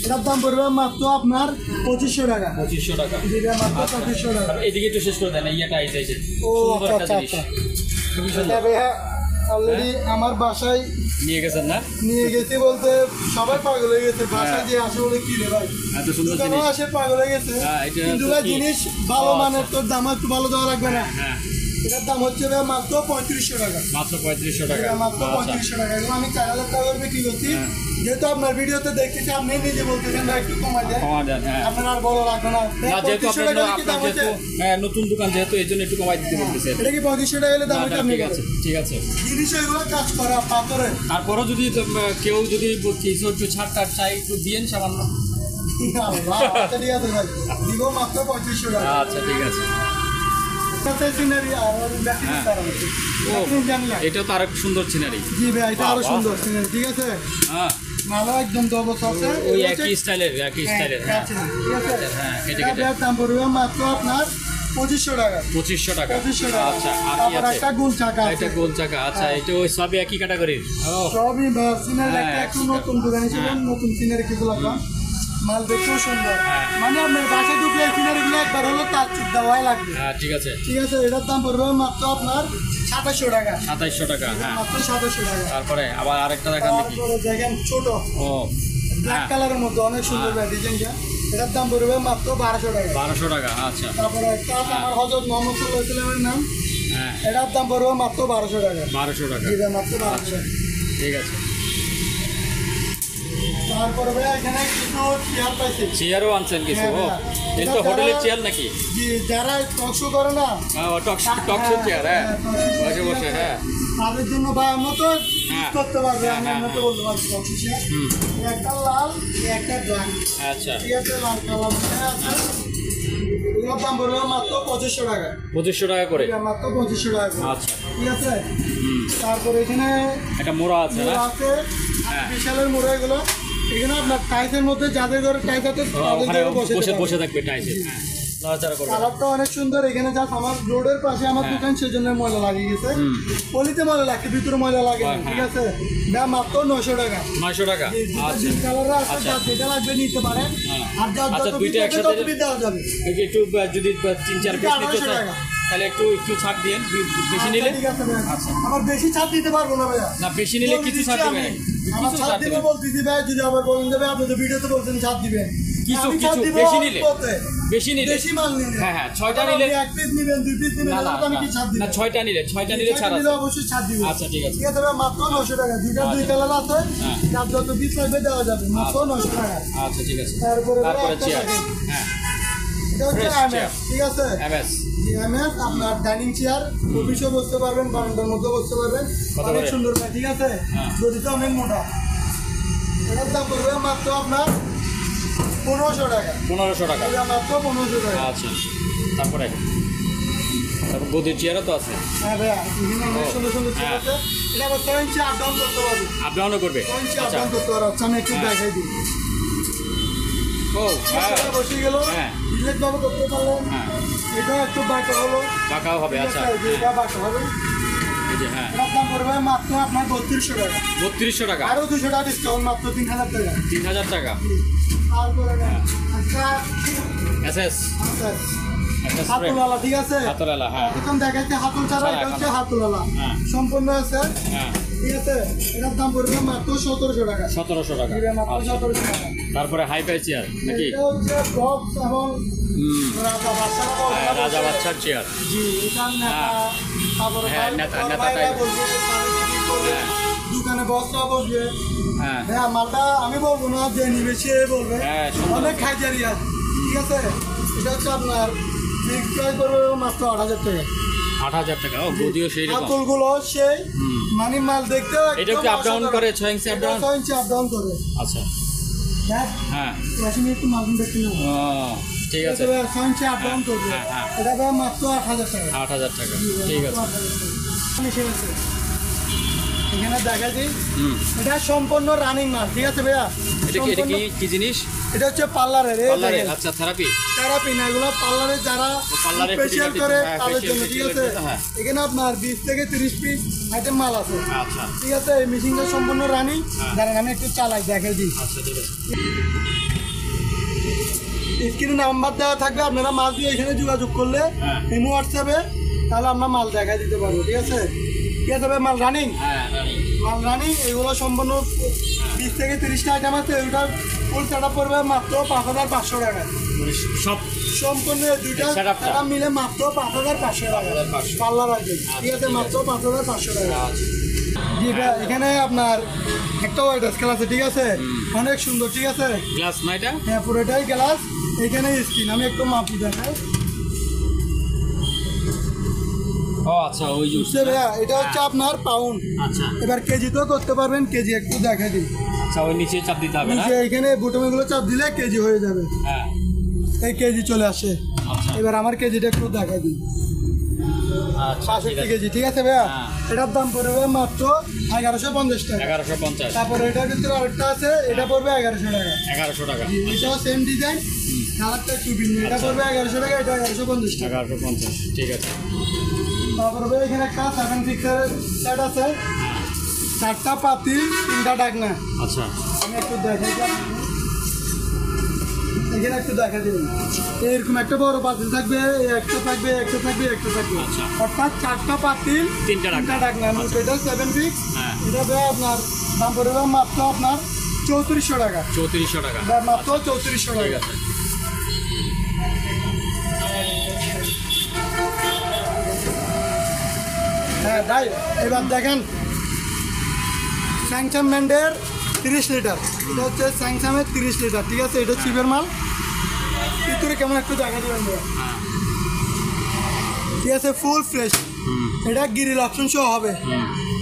এটার দাম পড়বে মাত্র আপনার 2500 টাকা। 2500 টাকা? যেটা মাত্র 2500 টাকা। এদিকে একটু শেষ করে দেন, ইয়েটা এই যে ও সুন্দর একটা আচ্ছা জিনিস, আচ্ছা। খুবই সুন্দর। এটা ভাইয়া অলরেডি আমার বাসায় নিয়ে গেছেন না? নিয়ে গেছে বলতে সবাই পাগল হয়ে গেছে। বাসায় যে আসে বলে কি রে ভাই, এত সুন্দর দোকানেও জিনিস। আসে পাগল হয়ে গেছে। হ্যাঁ, এটা কিন্তু তো ভাই কি? জিনিস ভালো ও, মানের, আচ্ছা। তোর দাম একটু ভালো দেওয়া লাগবে না। হ্যাঁ এটার দাম হচ্ছে ভাই মাত্র 3500 টাকা। মাত্র 3500 টাকা? এটা মাত্র আচ্ছা 3500 টাকা। এগুলো আমি 4000 টাকা করে বিক্রি করছি। হ্যাঁ। যেহেতু আপনার ভিডিওতে দেখতেছি, আপনি নিজে বলতেছেন ভাই একটু কমাই দেন, কমা দেন। হ্যাঁ আপনার আর বড় লাগবে না। না, যেহেতু 3500 আপনার টাকা কি দাম হচ্ছে? নতুন দোকান, যেহেতু এই জন্য একটু কমাই দিতে বলতেছে। এটা কি 3500 টাকা হলে দাম না, হচ্ছে? না, আপনি ঠিক আছে ঠিক আছে। জিনিস এগুলো কাজ করা পাথরের। তারপরও যদি কেউ যদি কিছু একটু ছাড় টাড় চাই, একটু দিয়েন সামান্য। আল্লাহ, আচ্ছা ঠিক আছে ভাই, দিব মাত্র 3500 টাকা। আচ্ছা ঠিক আছে। সিনারি আর ব্যাটারি হ্যাঁ। তার আছে। ও, আপনি জানলা। এটা তো আরেক সুন্দর সিনারি। জি ভাই, এটা আরো বাহ, সুন্দর সিনারি। ঠিক আছে, হ্যাঁ ভালো একদম দবস আছে। ওই এটা একই স্টাইলের হ্যাঁ ঠিক আছে। হ্যাঁ, কেটে এটা কেটে। ব্যাগ দাম পড়বে মাত্র আপনার 2500 টাকা। 2500 টাকা? 2500 টাকা। আচ্ছা আর কি তারপর আছে? একটা গোল চাকা আছে। এটা গোল চাকা? আচ্ছা হ্যাঁ। এটা ওই সবই একই ক্যাটাগরির? ও সবই সিনারি। হ্যাঁ, একটা একটু একশো নতুন দোকানে ছিল, হ্যাঁ। নতুন সিনারি কিছু লাগলাম। মাল দেখতেও সুন্দর। হ্যাঁ। মানে আপনার বাসায় ঢুকলে সিনারি গুলো একবার হলো তার চুপ দেওয়াই লাগবে। হ্যাঁ ঠিক আছে। ঠিক আছে, এটার দাম পড়বে মাত্র আপনার 2700 টাকা। 2700 টাকা? হ্যাঁ মাত্র 2700 টাকা। তারপরে আবার আরেকটা দেখান দেখি। তারপরে দেখেন ছোট ও ব্ল্যাক হ্যাঁ কালারের মধ্যে অনেক সুন্দর ডিজাইনটা। এটার দাম পড়বে মাত্র 1200 টাকা। 1200 টাকা? আচ্ছা তারপরে একটা আছে আমার হযরত মুহাম্মদ সাল্লাল্লাহু আলাইহি ওয়াসাল্লামের নাম। হ্যাঁ এটার দাম পড়বে মাত্র 1200 টাকা। 1200 টাকা? জি ভাই, মাত্র 1200 টাকা। ঠিক আছে। তারপরে ভাই এখানে কিছু চেয়ার পাইছি। চেয়ারও আনছেন কিছু? হ্যাঁ, ও হ্যাঁ। এটা তো এটা হোটেলের যারা- চেয়ার নাকি? জি, যারা টকশো করে না, টকশো চেয়ার? হ্যাঁ বসে ঠিক বসে। আছে। হ্যাঁ তাদের জন্য ভাই আমরা তো হ্যাঁ। করতে পারবে, হ্যাঁ, আমি হ্যাঁ, আমরা তো বলতে পারছি টকশো চেয়ার। হুম একটা লাল, একটা ব্ল্যাক। আচ্ছা ঠিক আছে, লাল কালার আছে। এগুলোর দাম পড়বে মাত্র 2500 টাকা। 2500 টাকা করে? এটা মাত্র 2500 টাকা করে। আচ্ছা ঠিক আছে। হুম তারপরে এখানে একটা মোড়া আছে না? মোড়া আছে, হ্যাঁ। বিশালের মোড়া এগুলো। এখানে আপনার টাইসের মধ্যে যাদের ঘরে টাইস আছে ও, তাদের ওখানে ঘরে বসে বসে থাকবে। বসে থাকবে টাইসে? হ্যাঁ নড়াচড়া করবে। কালারটা অনেক সুন্দর। এখানে জাস্ট আমার রোডের পাশে আমার হ্যাঁ। দোকান, সেজন্য ময়লা লাগিয়ে গেছে। হুম। পলিতে ময়লা লাগছে, ভিতরে ময়লা লাগে না। হ্যাঁ, ঠিক হ্যাঁ। আছে, এটা মাত্র 900 টাকা। 900 টাকা? আচ্ছা কালার আছে, আচ্ছা। যার যেটা লাগবে নিতে পারেন। হ্যাঁ। আর যার আচ্ছা, যত দুইটা পিস লাগবে একসাথে তত পিস দেওয়া যাবে। একটু যদি 3-4 পিস নিতে 1800 চান টাকা। তাহলে একটু একটু ছাড় দিয়েন, বেশি আচ্ছা, নিলে? ঠিক আছে ভাই। আচ্ছা। আবার বেশি ছাড় দিতে পারবো না ভাইয়া। না বেশি নিলে কিছু ছাড় আমি। দেবেন? আমার কিছু ছাড় ছাড় দিবে দেবেন? বলতেছি ভাই, যদি আবার বলেন দেবে, আপনি তো ভিডিওতে বলছেন ছাড় দিবেন। কিছু আমি ছাড় কিছু দিব বেশি নিলে? অল্পতে। বেশি নিলে? বেশি মাল নিলে। হ্যাঁ, হ্যাঁ, 6টা আবার নিলে? আপনি 1 পিস নিবেন, 2 পিস নিবেন, না না তাহলে তো আমি কি ছাড় দিব? না 6টা নিলে ছাড় ছয়টা আছে? নিলে অবশ্যই ছাড় দিব। আচ্ছা ঠিক আছে। ঠিক আছে ভাই, মাত্র 900 টাকা। দুইটা দুই আচ্ছা। কালার আছে, হ্যাঁ। যার যত পিস লাগবে দেওয়া যাবে, মাত্র 900 টাকা। আচ্ছা ঠিক আছে। তারপরে ভাই তারপরে একটা চেয়ার? দেখেন। হ্যাঁ এটা হচ্ছে Fresh MS, chair। ঠিক আছে। এমএস? জি, MS আপনার ডাইনিং চেয়ার, অফিসেও বসতে পারবেন, বারান্দার মধ্যে বসতে পারবেন। কত অনেক করে? সুন্দর ভাই, ঠিক আছে। হ্যাঁ। গদিটা অনেক মোটা। এটার দাম পড়বে মাত্র আপনার 1500 টাকা। 1500 টাকা? এটা মাত্র 1500 টাকা। আচ্ছা তারপরে গদির চেয়ারও তো আছে? হ্যাঁ ভাইয়া, বিভিন্ন অনেক সুন্দর সুন্দর চেয়ার হ্যাঁ। আছে। এটা আবার 7 ইঞ্চি আপ ডাউন করতে পারবে। আপ ডাউনও করবে? 7 ইঞ্চি আপ আচ্ছা ডাউন করতে পারবে। আচ্ছা, আমি একটু হ্যাঁ। দেখাই দিই। ও হ্যাঁ বসে গেল, হ্যাঁ ডিলেট ভাবে করতে পারলেন। হ্যাঁ এটা একটু বাঁকা হলো, বাঁকাও হবে। আচ্ছা এটা বাঁকা হবে। এই যে হ্যাঁ এটার দাম পড়বে মাত্র আপনার 3200 টাকা। 3200 টাকা, আরো 200 টাকা ডিসকাউন্ট, মাত্র 3000 টাকা। 3000 টাকা। তারপরে একটা এসএস আচ্ছা, এসএস হাতুলালা, ঠিক আছে? হাতলালা, হ্যাঁ এখন দেখাচ্ছে হাতুল ছাড়া, এটা হচ্ছে হাতুলালা হ্যাঁ সম্পূর্ণ আছে, হ্যাঁ ঠিক আছে? এটার দাম পড়বে মাত্র 1700 টাকা। 1700 টাকা। মাত্র আচ্ছা 1700 টাকা। তারপরে হাই ফাই চেয়ার নাকি? এটা হচ্ছে বক্স এবং রাজা বাচ্চারা বলবে। হ্যাঁ, রাজা বাচ্চার চেয়ার। জি, এটা নেতা, হ্যাঁ। তারপরে হ্যাঁ, নেতা বাইরে টাইপ। বসবে, সার্ভিসিং করবে, দোকানে বসরা বসবে। হ্যাঁ হ্যাঁ, মালটা আমি বলবো না, যে নিবে সে বলবে। হ্যাঁ, সুন্দর। অনেক খাইজারি আছে, ঠিক আছে? এটা হচ্ছে আপনার ফিক্স প্রাইস পড়বে মাত্র 8000 টাকা। 8000 টাকা। ও গদিও সেই রকম। হাতুলগুলো সেই মানে মাল দেখতে এটা কি আপ ডাউন করে 6 ইঞ্চি আপ ডাউন? 6 ইঞ্চি আপ ডাউন করে। আচ্ছা হ্যাঁ, হ্যাঁ ওয়াশিং একটু মাল দেখতে না। ও ঠিক আছে। 6 ইঞ্চি আপ ডাউন করবে। হ্যাঁ, হ্যাঁ। এটা দাম মাত্র 8000 টাকা। 8000 টাকা, ঠিক আছে। এখানে দেখা যায় হুম এটা সম্পূর্ণ রানিং মাল, ঠিক আছে ভাইয়া? এটা কি জিনিস? এটা হচ্ছে পার্লারের পার্লারে। আচ্ছা থেরাপি। থেরাপি না, এগুলো পার্লারে যারা পার্লারে ফেশিয়াল ফেসিয়াল করে হ্যাঁ, তাদের জন্য, ফেসিয়াল ঠিক আছে? করতে, হ্যাঁ। এখানে আপনার 20 থেকে 30 পিস আইটেম মাল আছে, আচ্ছা ঠিক আছে? এই মেশিনটা সম্পূর্ণ রানিং। হ্যাঁ। দাঁড়ান আমি একটু চালাই, দেখে দিই। আচ্ছা ঠিক আছে। স্ক্রিনে নাম্বার দেওয়া থাকবে, আপনারা মাল দিয়ে এখানে যোগাযোগ করলে হ্যাঁ। ইমো হোয়াটসঅ্যাপে, তাহলে আমরা মাল দেখাই দিতে পারবো, ঠিক আছে? ঠিক আছে ভাই, মাল রানিং, হ্যাঁ রানি। মাল রানিং। এগুলো সম্পূর্ণ 20 থেকে 30টা আইটেম আছে। এগুলো ফুল সেটআপ পড়বে মাত্র 5500 টাকা। মানে সব সম্পূর্ণ এই দুইটা setup টা? সেটআপ মিলে মাত্র 5500 টাকা। 5500 পার্লার আছে, ঠিক আছে? ঠিক মাত্র 5500 টাকা। আচ্ছা জি, এখানে আপনার একটা ওয়াইড স্কেল আছে, ঠিক আছে? অনেক সুন্দর, ঠিক আছে? গ্লাস না এটা? হ্যাঁ, পুরোটাই গ্লাস। এখানে স্ক্রিন, আমি একটু মাপি দেখাই। ও আচ্ছা ওই যে বুঝছে ভাইয়া? এটা হচ্ছে আপনার পাউন্ড। আচ্ছা এবার কেজি তো করতে পারবেন, কেজি একটু দেখা দিই। আচ্ছা ওই নিচে চাপ দিতে হবে না? নিচে এখানে বুটমেগুলো চাপ দিলে কেজি হয়ে যাবে। হ্যাঁ এই কেজি চলে আসে। আচ্ছা এবার আমার কেজিটা একটু দেখা দিই। আচ্ছা ঠিক 65 আছে। কেজি, ঠিক আছে ভাইয়া? হ্যাঁ। এটার দাম পড়বে মাত্র 1150 টাকা। 1150। তারপরে এটার ভিতরে আরেকটা আছে, এটা পড়বে 1100 টাকা। 1100 টাকা। এটাও সেম ডিজাইন, কালারটা একটু ভিন্ন। এটা আচ্ছা। পড়বে 1100 টাকা, এটা 1150 টাকা। 1150, ঠিক আছে। তারপরে ভাই এখানে একটা 7 পিক্সেল সেট আছে, 4টা পাতিল, 3টা ডাকনা। আচ্ছা আমি একটু দেখাই দিই আপনাকে। এখানে একটু দেখা দিন, এরকম একটা বড় পাতিল থাকবে, একটা থাকবে, একটা থাকবে, একটা থাকবে। আচ্ছা। অর্থাৎ 4টা পাতিল, 3টা ডাকনা। 3টা ডাকনা। মোট এটা 7 পিক্স। হ্যাঁ। এটা ভাই আপনার দাম পড়বে মাত্র আপনার 3400 টাকা। 3400 টাকা। বা মাত্র 3400 ঠিক টাকা। আছে। হ্যাঁ ভাই, এবার দেখেন স্যাংসাম ব্র্যান্ডের 30 লিটার। এটা হচ্ছে স্যাংসামের 30 লিটার, ঠিক আছে? এটা চিপের মাল। ভিতরে কেমন একটু দেখা দেবেন ভাইয়া? হ্যাঁ ঠিক আছে, ফুল ফ্রেশ। এটা গ্রিল অপশন সহ হবে।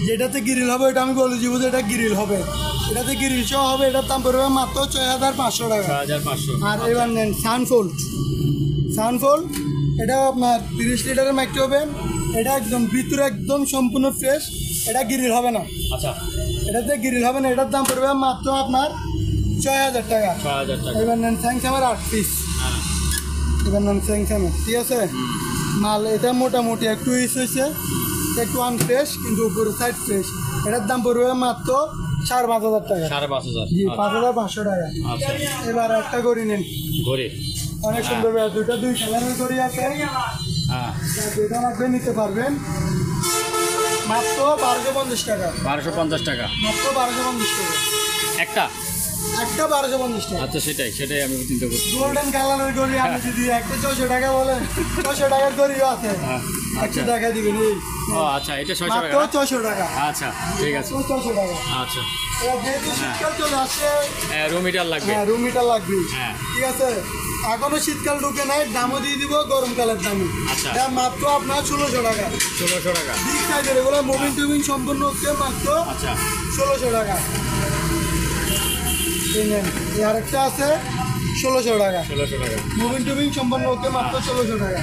যেটাতে গ্রিল হবে এটা আমি বলে দিব যে এটা গ্রিল হবে। এটাতে গ্রিল সহ হবে। এটার দাম পড়বে মাত্র 6500 টাকা। 6500। আর এবার নেন সানফোল্ড। সানফোল্ড এটাও আপনার 30 লিটারের মাইক্রো ওভেন। এটা একদম ভিতরে একদম সম্পূর্ণ ফ্রেশ। এটা গ্রিল হবে না, আচ্ছা এটাতে গ্রিল হবে না। এটার দাম পড়বে মাত্র আপনার 6000 টাকা। 6000 টাকা। এবার নেন স্যাংসামের 8 পিস। হ্যাঁ এবার নেন স্যাংসামের, ঠিক আছে? মাল এটা মোটামুটি একটু ইস হয়েছে, একটু আনফ্রেশ, কিন্তু উপরে সাইড ফ্রেশ। এটার দাম পড়বে মাত্র 5500 টাকা। 5500। জি, 5500 টাকা। আচ্ছা এবার একটা গড়ি নেন, ঘড়ি। অনেক সুন্দর। দুইটা 2 কালারের গড়ি আছে, হ্যাঁ যেটা লাগবে নিতে পারবেন। মাত্র 1250 টাকা। 1250 টাকা মাত্র 1250 টাকা। একটা। একটা 1250 টাকা। আচ্ছা সেটাই আমি চিন্তা করছি। গোল্ডেন কালারের গড়ি আপনি যদি একটা 600 টাকা বলেন, 600 টাকার গড়িও আছে। হ্যাঁ, একটু আচ্ছা। দেখা দিবেন। এই ও আচ্ছা এটা 600 মাত্র টাকা। 600 টাকা। আচ্ছা ঠিক আছে। 600 টাকা। আচ্ছা এবার যেহেতু শীতকাল চলে আসছে, রুম হিটার লাগবে। হ্যাঁ, রুম হিটার লাগবে। হ্যাঁ। ঠিক আছে, এখনো শীতকাল ঢুকে নাই, দামও দিয়ে দিব গরমকালের দামে। আচ্ছা। এটা মাত্র আপনার 1600 টাকা। 1600 টাকা। বিগ সাইজের এগুলো মুভিং টুভিং সম্পূর্ণ হচ্ছে মাত্র আচ্ছা 1600 টাকা। এই নেন, এই আরেকটা আছে 1600 টাকা। 1600 টাকা। মুভিং টুভিং সম্পূর্ণ হচ্ছে মাত্র 1600 টাকা।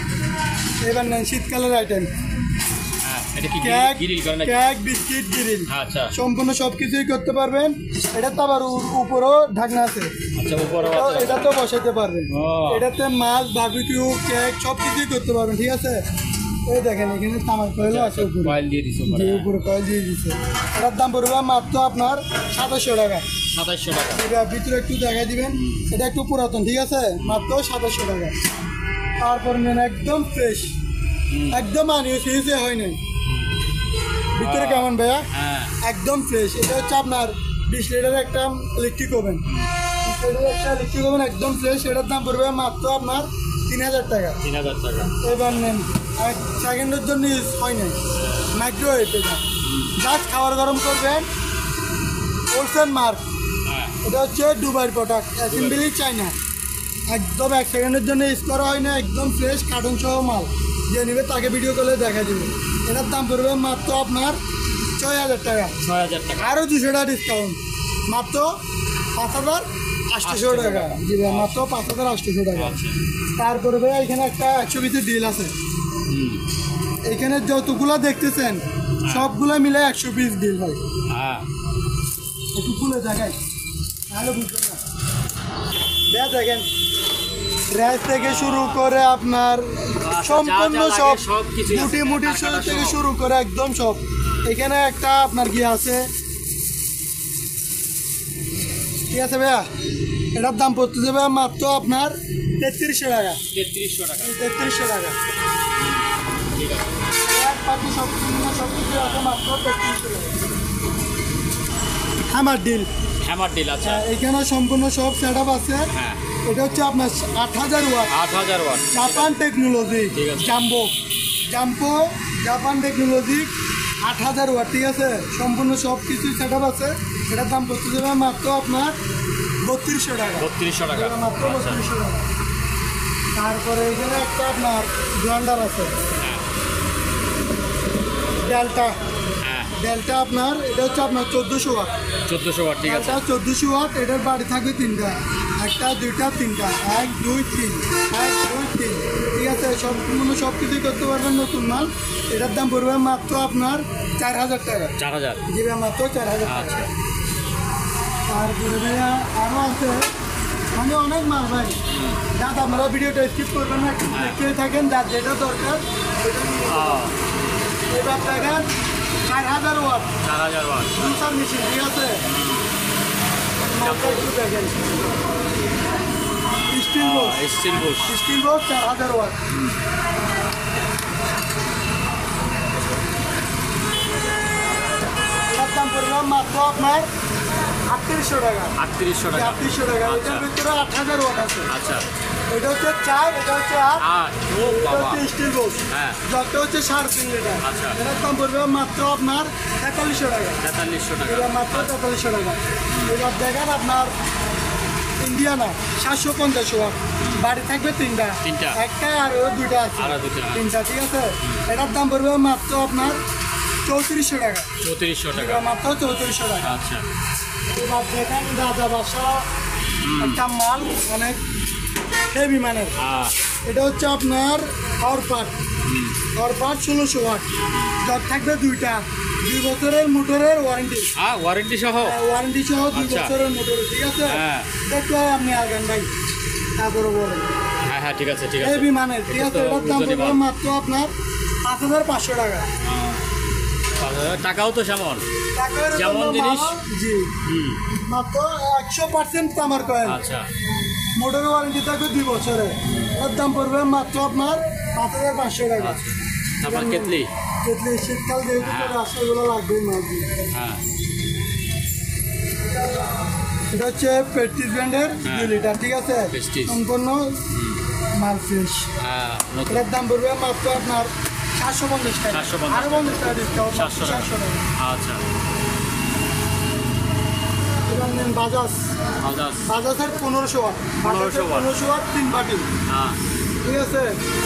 এবার নেন শীতকালের আইটেম। হ্যাঁ এটা কি কেক গ্রিল করে নাকি? কেক বিস্কিট গ্রিল আচ্ছা সম্পূর্ণ সবকিছুই করতে পারবেন। এটা তো আবার উপরও ঢাকনা আছে, আচ্ছা উপরে এটা তো বসাইতে পারবেন। ও। এটাতে মাছ বারবিকিউ কেক সব কিছুই করতে পারবেন, ঠিক আছে। এই দেখেন এখানে তামাক কয়েল আছে উপরে, কয়েল দিয়ে দিছো যে উপরে কয়েল দিয়ে দিচ্ছে। এটার দাম পড়বে মাত্র আপনার 2700 টাকা। 2700 টাকা। এটা ভিতরে একটু দেখাই দিবেন, এটা একটু পুরাতন, ঠিক আছে, মাত্র 2700 টাকা। তারপর নেন একদম ফ্রেশ, একদম আনিউজ ইউজে হয় নাই। ভিতরে কেমন ভাইয়া? হ্যাঁ একদম ফ্রেশ। এটা হচ্ছে আপনার 20 লিটারের একটা ইলেকট্রিক ওভেন, 20 লিটারের একটা ইলেকট্রিক ওভেন একদম ফ্রেশ। এটার দাম পড়বে মাত্র আপনার 3000 টাকা। 3000 টাকা। এবার নেন, 1 সেকেন্ডের জন্য ইউজ হয় নাই, মাইক্রোওয়েভ। এটা জাস্ট খাবার গরম করবেন। হোলসেল মার্ক, হ্যাঁ এটা হচ্ছে দুবাইয়ের প্রোডাক্ট, অ্যাসেম্বলি চায়না। একদম 1 সেকেন্ডের জন্য ইউজ করা হয় না, একদম ফ্রেশ কার্টন সহ মাল। যে নেবে তাকে ভিডিও কলে দেখা দেবে। এটার দাম পড়বে মাত্র আপনার 6000 টাকা। 6000 টাকা। আরও 200 টাকা ডিসকাউন্ট, মাত্র 5800 টাকা। জি ভাই, মাত্র 5800 টাকা। আচ্ছা তারপরে ভাই এখানে একটা 120 ডিল আছে। এখানে যতগুলো দেখতেছেন সবগুলো মিলে 100 পিস ডিল ভাই। হ্যাঁ একটু খুলে দেখাই, তাহলে বুঝবেন না। দেয়া দেখেন, র্যাস থেকে শুরু করে আপনার সম্পূর্ণ যা যা সব লাগে সবকিছুই আছে, মুটি কারখানা থেকে সহ। শুরু করে একদম সব। এখানে একটা আপনার কি আছে, ঠিক আছে ভাইয়া। এটার দাম পড়তেছে ভাইয়া মাত্র আপনার 3300 টাকা। 3300 টাকা। 3300 টাকা। ঠিক আছে। এক পাখি সবকিছু আছে মাত্র 3300 টাকা। Hammer deal, hammer deal. আচ্ছা এখানে সম্পূর্ণ সব সেট আপ আছে। হ্যাঁ এটা হচ্ছে আপনার 8000 ওয়াট, 8000 ওয়াট। জাপান টেকনোলজি, ঠিক আছে। জাম্বো জাপান টেকনোলজি 8000 ওয়াট, ঠিক আছে। সম্পূর্ণ সব কিছু সেট আপ আছে। এটার দাম পড়তে যাবে মাত্র আপনার 3200 টাকা। 3200 টাকা। এটা মাত্র আচ্ছা 3200 টাকা। তারপরে এখানে একটা আপনার ব্লেন্ডার আছে, হ্যাঁ ডেল্টা। হ্যাঁ ডেল্টা আপনার এটা হচ্ছে আপনার 1400 ওয়াট। 1400 ওয়াট। ঠিক আছে। এটা 1400 ওয়াট। এটার বাড়ি থাকবে 3টা, 1টা 2টা 3টা, 1 2 3, 1 2 3, ঠিক আছে। সব কিছুই করতে পারবেন, নতুন মাল। এটার দাম পড়বে মাত্র আপনার 4000 টাকা। 4000। জি ভাই, মাত্র 4000 টাকা। আচ্ছা তারপরে ভাইয়া আরও আছে, মানে অনেক মাল ভাই। যাতে আপনারা ভিডিওটা স্কিপ করবেন না, একটু দেখতে থাকেন, যার যেটা দরকার সেটা নিয়ে নেবেন। এবার দেখেন 4000 ওয়াট 4000 ওয়াট। জুসার মেশিন, ঠিক আছে। মালটা একটু দেখেন, steel box, steel bush. Steel box 4000 watt. এটার দাম পড়বে মাত্র আপনার 3800 টাকা। 3800 টাকা। 3800 টাকা। আচ্ছা এটার ভিতরে 8000 ওয়াট আছে। আচ্ছা। এটা হচ্ছে 4, এটা হচ্ছে 8, ও এটা বাবা। হচ্ছে স্টিল বক্স। হ্যাঁ যত হচ্ছে 3.5 লিটার। আচ্ছা। এটার দাম পড়বে মাত্র আপনার 4300 টাকা। 4300 টাকা। এটা মাত্র 4300 টাকা। এবার দেখেন আপনার ইন্ডিয়ানা 750 ওয়াট, বাড়ি থাকবে 3টা, তিনটা। একটা আর 2টা আছে, আরো 2টা। 3টা, ঠিক আছে। এটার দাম পড়বে মাত্র আপনার 3400 টাকা। 3400 টাকা। এটা মাত্র 3400 টাকা। আচ্ছা এবার দেখেন রাজা বাসা একটা মাল, অনেক হেভি মানের। হ্যাঁ এটা হচ্ছে আপনার পাওয়ার পার্ট 1600 ওয়াট, জগ থাকবে 2টা, 2 বছরের মোটরের ওয়ারেন্টি, ওয়ারেন্টি সহ। ওয়ারেন্টি সহ 2 আচ্ছা। বছরের মোটরের, ঠিক আছে। হ্যাঁ। দেখতে আপনি আগান ভাই, তারপরে বলেন হ্যাঁ হ্যাঁ ঠিক আছে ঠিক আছে। হেভি মানের, ঠিক এটা আছে। তো এটার দাম ওজনই পড়বে মাল। মাত্র আপনার 5500 টাকা। টাকাও তো সেমন। টাকার যেমন জন্য জিনিস। মাল, জি, হুম মাত্র 100% তামার কয়েল, আচ্ছা মোটরের ওয়ারেন্টি থাকবে 2 বছরে। এর দাম পড়বে মাত্র আপনার 5500 টাকা। আচ্ছা। তারপর কেতলি। কেতলি শীতকাল যেহেতু করে আসে, এগুলো লাগবেই মাঝে। হ্যাঁ এটা হচ্ছে প্রেস্টিজ ব্র্যান্ডের হ্যাঁ। 2 লিটার, ঠিক আছে। প্রেস্টিজ। সম্পূর্ণ মাল ফ্রেশ। হ্যাঁ নতুন। এটার দাম পড়বে মাত্র আপনার 750 টাকা। 750 আরো 50 টাকা ডিসকাউন্ট, 700 টাকা। 700 টাকা। আচ্ছা এবার নেন বাজাজ, বাজাজ। বাজাজের 1500 ওয়াট, 1500 ওয়াট। 1500 ওয়াট 3 বাটি, হ্যাঁ ঠিক আছে।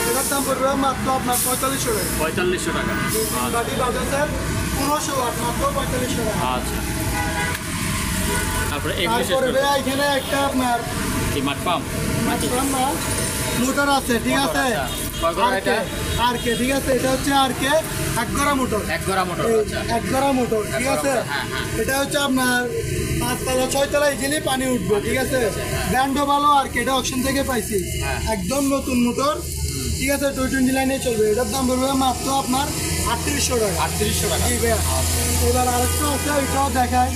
এটার দাম পড়বে মাত্র আপনার 4500 টাকা। 4500 টাকা। 3 বাটি বাজাজের 1500 ওয়াট, মাত্র 4500 টাকা। আচ্ছা তারপরে এগুলি শেষ তারপরে করবো। ভাইয়া এখানে একটা আপনার কি মাঠ পাম্প নাকি? মোটর আছে, ঠিক আছে। আচ্ছা। আর কে ঠিক আছে, এটা হচ্ছে আর কে এক গড়া মোটর, এক গড়া মোটর ঠিক আছে। এটা হচ্ছে আপনার 5 তলা 6 তলা ইজিলি পানি উঠবে ঠিক আছে। ব্র্যান্ডও ভালো, আর কে এটা অপশন থেকে পাইছি, একদম নতুন মোটর ঠিক আছে। 220 লাইনে চলবে। এটার দাম পড়বে মাত্র আপনার 3800 টাকা। 3800 টাকা। এবার আরেকটা আছে, ওইটাও দেখায়।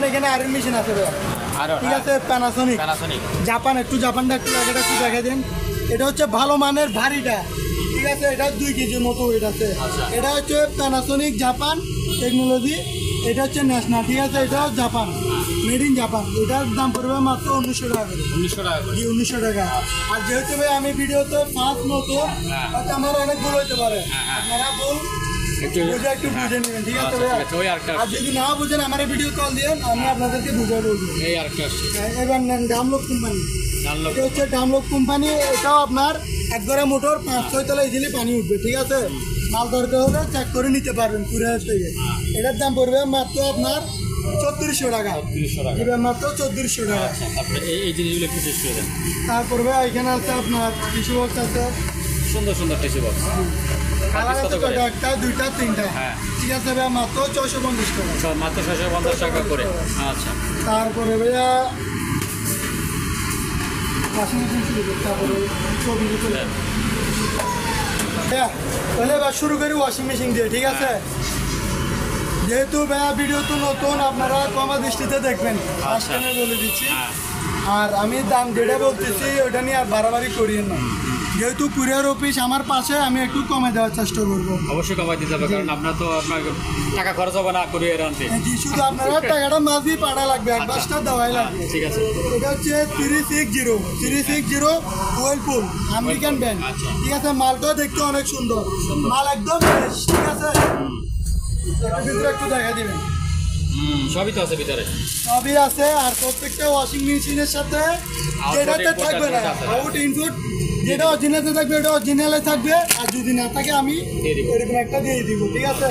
এখানে আয়রন মেশিন আছে ঠিক আছে, প্যানাসোনিক জাপান। জাপানটা একটু আগে একটু দেখা দেন। এটা হচ্ছে ভালো মানের ভারীটা ঠিক আছে, এটা 2 কেজির মতো ওয়েট আছে। এটা হচ্ছে প্যানাসোনিক জাপান টেকনোলজি, এটা হচ্ছে ন্যাশনাল ঠিক আছে, এটাও জাপান, মেড ইন জাপান। এটার দাম পড়বে মাত্র 1900 টাকা করে। 1900 টাকা। আর যেহেতু ভাই আমি ভিডিওতে ফার্স্ট মতো আমার অনেক ভুল হতে পারে, আপনারা ভুল একটু বুঝে নেবেন ঠিক আছে ভাই। আর যদি না বুঝেন আমার ভিডিও কল দিয়ে আমি আপনাদেরকে বুঝে বলবো। এবার নেন ডামলক কোম্পানি, এটা হচ্ছে ডামলক কোম্পানি। এটাও আপনার এক গড়া মোটর, 5-6 তলা ইজিলি পানি উঠবে ঠিক আছে। মাল দরকার হলে চেক করে নিতে পারবেন কুরিয়ার থেকে। এটার দাম পড়বে মাত্র আপনার 3400 টাকা। এবার মাত্র 3400 টাকা। এই জিনিসগুলো একটু শেষ করে দেন। তারপরে এখানে আছে আপনার টিস্যু বক্স আছে, সুন্দর সুন্দর টিস্যু বক্স। কালার আছে একটা, দুইটা, তিনটা ঠিক আছে ভাইয়া, মাত্র 650 টাকা। মাত্র 650 টাকা করে। আচ্ছা, তারপরে ভাইয়া ওয়াশিং মেশিন শুরু করি, তারপরে তাহলে এবার শুরু করি ওয়াশিং মেশিন দিয়ে ঠিক আছে। যেহেতু ভাইয়া ভিডিও তো নতুন, আপনারা কমা দৃষ্টিতে দেখবেন, আজকে আমি বলে দিচ্ছি। আর আমি দাম যেটা বলতেছি ওটা নিয়ে আর বাড়াবাড়ি করিয়েন না। যেহেতু কুরিয়ার অফিস আমার পাশে, আমি একটু কমে দেওয়ার চেষ্টা করবো। অবশ্যই কমাই দিতে হবে, কারণ আপনার তো আপনার টাকা খরচ হবে না কুরিয়ার আনতে। শুধু আপনারা টাকাটা মাঝেই পাঠা লাগবে, অ্যাডভান্সটা দেওয়াই লাগবে ঠিক আছে। এটা হচ্ছে 360 ওয়েলপুল আমেরিকান ব্র্যান্ড ঠিক আছে। মালটাও দেখতে অনেক সুন্দর, মাল একদম ফ্রেশ ঠিক আছে। ভিতরে একটু দেখা দিবেন, সবই তো আছে ভিতরে, সবই আছে। আর প্রত্যেকটা ওয়াশিং মেশিনের সাথে যেটাতে থাকবে না আউট ইনপুট, যেটা অরিজিনালে থাকবে এটা অরিজিনালে থাকবে, আর যদি না থাকে আমি এরকম একটা দিয়ে দিব ঠিক আছে।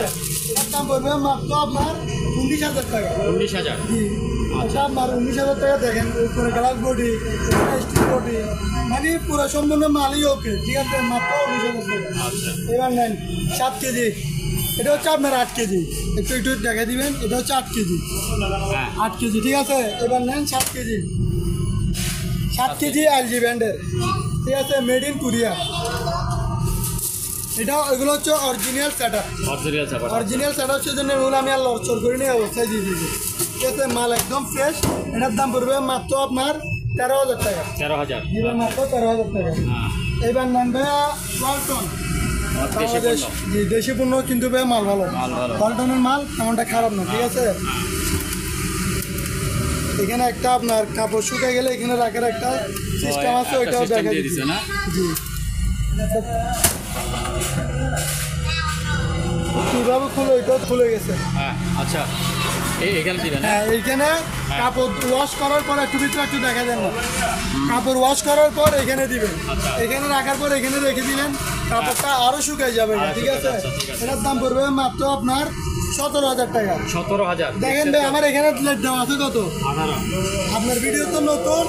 এটার দাম পড়বে মাত্র আপনার 19,000 টাকা। 19,000 জি, এটা আপনার 19,000 টাকা। দেখেন উপরে গ্লাস বডি, স্টিল বডি, মানে পুরো সম্পূর্ণ মালই ওকে ঠিক আছে, মাত্র 19,000 টাকা। এবার নেন 7 কেজি, এটা হচ্ছে আপনার 8 কেজি। একটু দেখা দিবেন, এটা হচ্ছে 8 কেজি, 8 কেজি ঠিক আছে। এবার নেন 7 কেজি, 7 কেজি এলজি ব্র্যান্ডের ঠিক আছে, মেড ইন কোরিয়া। এটা এগুলো হচ্ছে original set up, original set up, সেজন্য এগুলো আমি আর লড়চড় করে নিয়ে অবস্থায় দিয়ে দিচ্ছি ঠিক আছে। মাল একদম ফ্রেশ। এটার দাম পড়বে মাত্র আপনার 13,000 টাকা। 13,000 এবার মাত্র 13,000 টাকা। এবার নেন ভাইয়া ওয়ালটন, দেশি পণ্য কিন্তু ভাইয়া মাল ভালো, ওয়ালটনের মাল তেমনটা খারাপ না ঠিক আছে। এখানে একটা আপনার কাপড় শুকিয়ে গেলে এখানে রাখার একটা সিস্টেম আছে, ওইটাও দেখা দিচ্ছে না। জি, কীভাবে খুলে, ওইটাও খুলে গেছে। আচ্ছা, এইখানে দিবেন। হ্যাঁ, এইখানে কাপড় ওয়াশ করার পর একটু ভিতরে একটু দেখা দেন না, কাপড় ওয়াশ করার পর এখানে দিবেন, এখানে রাখার পর এখানে রেখে দিলেন, কাপড়টা আরও শুকায় যাবে ঠিক আছে। এটার দাম পড়বে মাত্র আপনার 17,000 টাকা। 17,000। দেখেন ভাই আমার এখানে প্লেট দেওয়া আছে কত, আপনার ভিডিও তো নতুন,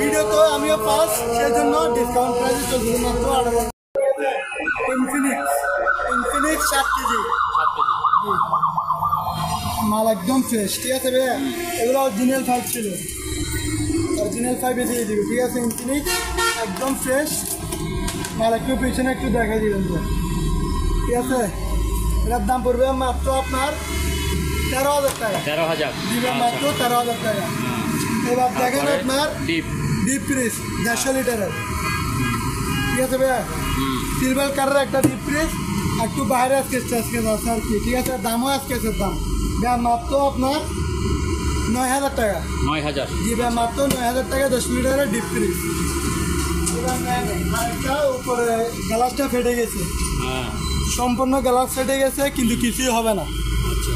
ভিডিও তো আমিও পাস, সেই জন্য ডিসকাউন্ট প্রাইসে চলছিল মাত্র 18,000। ইনফিনিক্স 7 কেজি মাল একদম ফ্রেশ ঠিক আছে ভাইয়া। এগুলো অরিজিনাল 5 ছিল, অরিজিনাল 5 দিয়ে দিবে ঠিক আছে। ইনফিনিক্স একদম ফ্রেশ মাল, একটু পিছনে একটু দেখা দিবেন তো ঠিক আছে। এটার দাম পড়বে মাত্র আপনার 13,000 টাকা। 13,000 দিবেন মাত্র 13,000 টাকা। এবার দেখেন আপনার ডিপ ফ্রিজ 150 লিটারের ঠিক আছে ভাইয়া, সিলভার কালারের একটা ডিপ ফ্রিজ, একটু বাইরে আজকে আছে আর কি ঠিক আছে। দামও আজকে দাম ভাইয়া মাত্র আপনার 9,000 টাকা। 9,000 জি ভাইয়া, মাত্র 9,000 টাকা 10 লিটারের ডিপ ফ্রিজ। আরেকটা উপরে গ্লাসটা ফেটে গেছে, সম্পূর্ণ গ্লাস ফেটে গেছে কিন্তু কিছুই হবে না,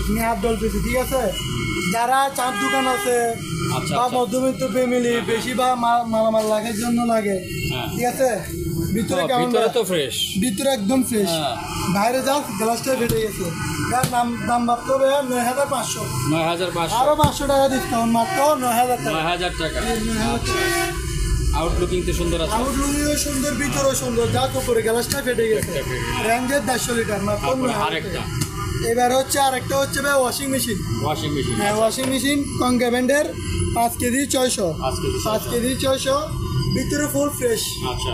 আমি হাত ডলতেছি ঠিক আছে। যারা চার দোকান আছে বা মধ্যবিত্ত ফ্যামিলি বেশি বা মালামাল লাগার জন্য লাগে ঠিক আছে, ভিতরে কেমন তো ফ্রেশ, ভিতরে একদম ফ্রেশ, বাইরে যাও গ্লাসটা ফেটে গেছে। দাম মাত্র 9,500। আরো 500 টাকা ডিসকাউন্ট, মাত্র 9,000 টাকা। 9,000 টাকা। আউটলুকিং তো সুন্দর আছে, আউটলুকিংও সুন্দর, ভিতরেও সুন্দর, যা উপরে গ্লাসটা ফেটে গেছে। রেঞ্জের 150 লিটার মাত্র। আরেকটা এবার হচ্ছে আরেকটা হচ্ছে ভাই ওয়াশিং মেশিন। ওয়াশিং মেশিন, হ্যাঁ ওয়াশিং মেশিন কঙ্কা ব্র্যান্ডের 5 কেজি 600, 5 কেজি 600, ভিতরে ফুল ফ্রেশ। আচ্ছা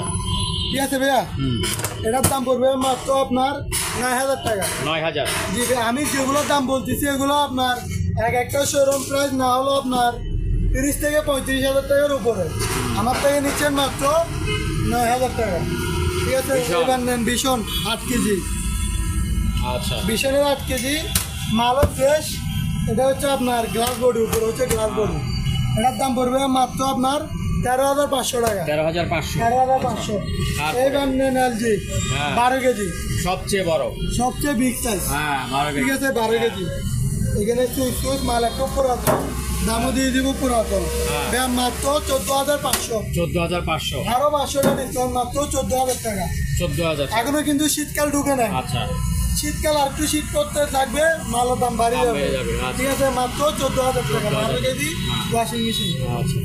ঠিক আছে ভাইয়া, এটার দাম পড়বে মাত্র আপনার 9000 টাকা। 9000। জি ভাই, আমি যেগুলোর দাম বলতেছি এগুলো আপনার একটা শোরুম প্রাইস না হলো আপনার 30 থেকে 35,000 টাকার উপরে, আমার থেকে নিচ্ছেন মাত্র 9000 টাকা। ঠিক আছে, এবার নেন ভীষণ 8 কেজি। আচ্ছা ভীষণের 8 কেজি মালও ফ্রেশ। এটা হচ্ছে আপনার গ্লাস বডি, উপরে হচ্ছে গ্লাস বডি। এটার দাম পড়বে মাত্র আপনার 13,500 টাকা। 13,500। 13,500। এইবার নেন এলজি 12 কেজি, সবচেয়ে বড়, সবচেয়ে বিগ সাইজ। হ্যাঁ 12 ঠিক আছে 12 কেজি। এখানে সুইচ মাল একটু পুরাতন, দামও দিয়ে দিব পুরাতন। দাম মাত্র 14,500। 14,500। আরো 500 টাকা ডিসকাউন্ট, মাত্র 14,000 টাকা। 14,000। এখনো কিন্তু শীতকাল ঢুকে নাই। আচ্ছা শীতকাল আর একটু শীত করতে থাকবে, মালের দাম বাড়িয়ে যাবে। আচ্ছা। ঠিক আছে, মাত্র 14,000 টাকা 12 কেজি ওয়াশিং মেশিন। আচ্ছা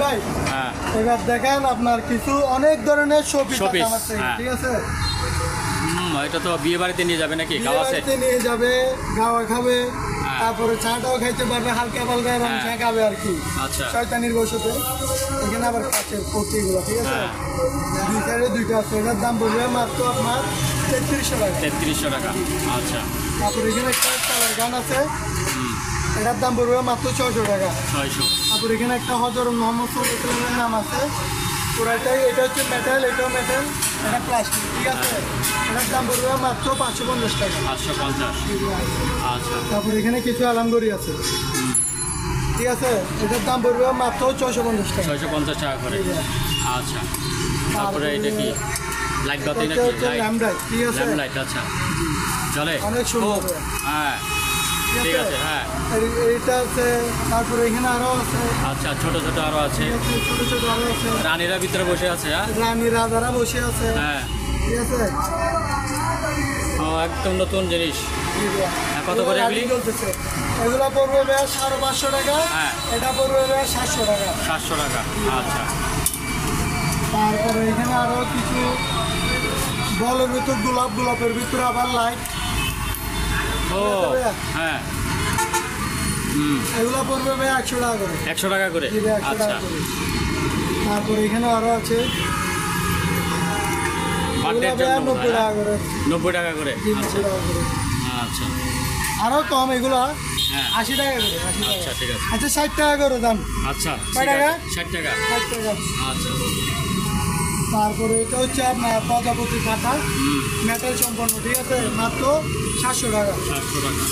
ভাই হ্যাঁ, এবার দেখেন আপনার কিছু অনেক ধরনের শোপিস আছে Showpiece, আমার থেকে। হ্যাঁ। ঠিক আছে, এটা তো বিয়ে বাড়িতে নিয়ে যাবে নাকি? বিয়ে গাওয়া সেট। বাড়িতে নিয়ে যাবে, গাওয়া খাবে, হ্যাঁ। তারপরে চাটাও খাইতে পারবে, হালকা পালকা এবং হ্যাঁ। চা খাবে আর কি। আচ্ছা শয়তানির বসতে এখানে আবার কাছের পত্রিগুলো। ঠিক আছে, হ্যাঁ। দুই সাইডে দুইটা আছে। এটার দাম পড়বে মাত্র আপনার 3300 টাকা। 3300 টাকা। আচ্ছা তারপরে এখানে একটা কালার গান আছে, হুম, এটার দাম পড়বে মাত্র 600 টাকা। 600। তারপর এখানে একটা হজরত মোহাম্মদ সাল্লাল্লাহু নাম আছে, পুরাটাই এটা হচ্ছে মেটাল, এটাও মেটাল, এটা প্লাস্টিক। ঠিক আছে, এটার দাম পড়বে মাত্র 550 টাকা। 550। আচ্ছা তারপর এখানে কিছু আলামগড়ি আছে। ঠিক আছে, এটার দাম পড়বে মাত্র 650 টাকা। 650 টাকা করে। আচ্ছা তারপরে এটা কি লাইট বাতি এটা নাকি? হচ্ছে ল্যাম্পলাইট। ঠিক আছে, ল্যাম্প লাইট। আচ্ছা চলে অনেক সুন্দর। হ্যাঁ ঠিক আছে। হ্যাঁ এইটা আছে, তারপরে এখানে আরো আছে। আচ্ছা ছোট ছোট আরো আছে, ঠিক আছে, ছোট ছোট আরো আছে। রানীরা ভিতরে বসে আছে। হ্যাঁ রানী রাজারা বসে আছে। হ্যাঁ, ঠিক আছে, ও একদম নতুন জিনিস। হ্যাঁ, কত করে এগুলি? চলতেছে, এগুলো পড়বে ভাইয়া 550 টাকা। হ্যাঁ। এটা পড়বে ভাইয়া 700 টাকা। 700 টাকা। আচ্ছা তারপরে এখানে আরো কিছু বলের ভিতর গোলাপের ভিতরে আবার লাইট, ও হ্যাঁ হুম, এগুলো পড়বে ভাই 100 টাকা করে। 100 টাকা করে। জি ভাই, 100 আচ্ছা টাকা করে। তারপরে এখানে আরো আছে, বার্থডের এগুলো ভাইয়া জন্য 90 টাকা করে। 90 টাকা করে। জি, 90 আচ্ছা টাকা করে। আচ্ছা আরো কম, এগুলো হ্যাঁ 80 টাকা করে। 80 টাকা। আচ্ছা ঠিক আছে। আচ্ছা 60 টাকা করে দাম। আচ্ছা কয় টাকা? 60 টাকা। 60 টাকা। আচ্ছা তারপরে এটা হচ্ছে আপনার প্রজাপতি কাঠা, হুম, মেটাল সম্পন্ন। ঠিক আছে, মাত্র 700 টাকা। 700 টাকা।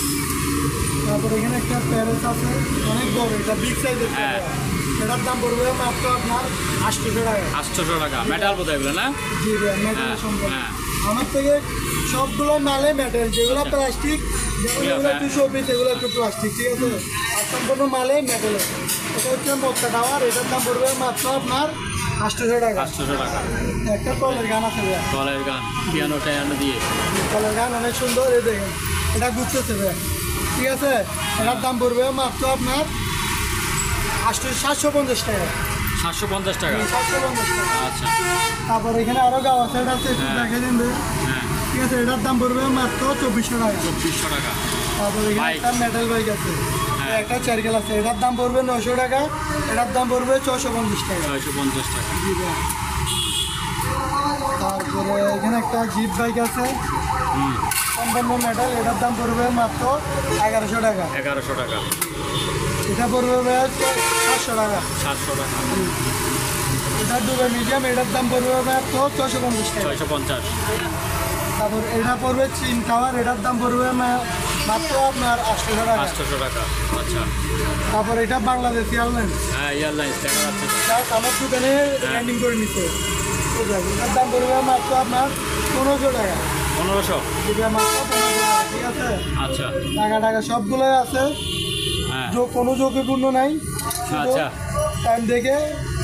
তারপরে এখানে একটা প্যারেস আছে, অনেক বড়, এটা বিগ সাইজের। হ্যাঁ। এটার দাম পড়বে মাত্র আপনার 800 টাকা। 800 টাকা। মেটাল বোধ হয় এগুলো না? জি ভাই, মেটাল হ্যাঁ, সম্পন্ন। হ্যাঁ। আমার থেকে সবগুলো মালে মেটাল, যেগুলো আচ্ছা। প্লাস্টিক, যেগুলো এগুলো, একটু শোপিস, এগুলো একটু প্লাস্টিক। ঠিক আছে, আর সম্পূর্ণ মালে মেটাল। এটা হচ্ছে মক্কা টাওয়ার, এটার দাম পড়বে মাত্র আপনার 800 টাকা। 800 টাকা। একটা কলের গান আছে ভাই, কলের গান, পিয়ানো টায়ানো দিয়ে। কলের গান অনেক সুন্দর। এই দেখেন, এটা ঘুরতেছে ভাই। ঠিক আছে, এটার দাম পড়বে মাত্র আপনার 750 টাকা। 750 টাকা। 750 টাকা। আচ্ছা তারপর এখানে আরো গাওয়া সেট আছে, একটু হ্যাঁ। দেখে দিন ভাই। হ্যাঁ ঠিক আছে, এটার দাম পড়বে মাত্র 2400 টাকা। 2400 টাকা। তারপর এখানে বাইক। একটা মেটাল বাইক আছে, হ্যাঁ। একটা চারকেল আছে, এটার দাম পড়বে 900 টাকা। এটার দাম পড়বে 650 টাকা। 650 টাকা। জি ভাই। তারপরে এখানে একটা জিপ বাইক আছে, হুম, সম্পূর্ণ মেটাল, এটার দাম পড়বে মাত্র 1100 টাকা। 1100 টাকা। এটা পড়বে ভাই 700 টাকা। 700 টাকা। এটা দুটো মিডিয়াম, এটার দাম পড়বে মাত্র 650 টাকা। 650। তারপর এটা পড়বে চিন টাওয়ার, এটার দাম পড়বে মাত্র আপনার 800 টাকা। 800 টাকা। আচ্ছা তারপর এটা বাংলাদেশ এয়ারলাইন্স, হ্যাঁ, এয়ারলাইন্স দেখা যাচ্ছে। আমার দোকানে ল্যান্ডিং করে নিচ্ছে। এটার দাম পড়বে মাত্র আপনার 1500 টাকা। 1500। এটা মাত্র 1500 টাকা। ঠিক আছে, আচ্ছা টাকা সবগুলোই আছে, হ্যাঁ কোনো ঝুঁকিপূর্ণ নাই। আচ্ছা টাইম দেখে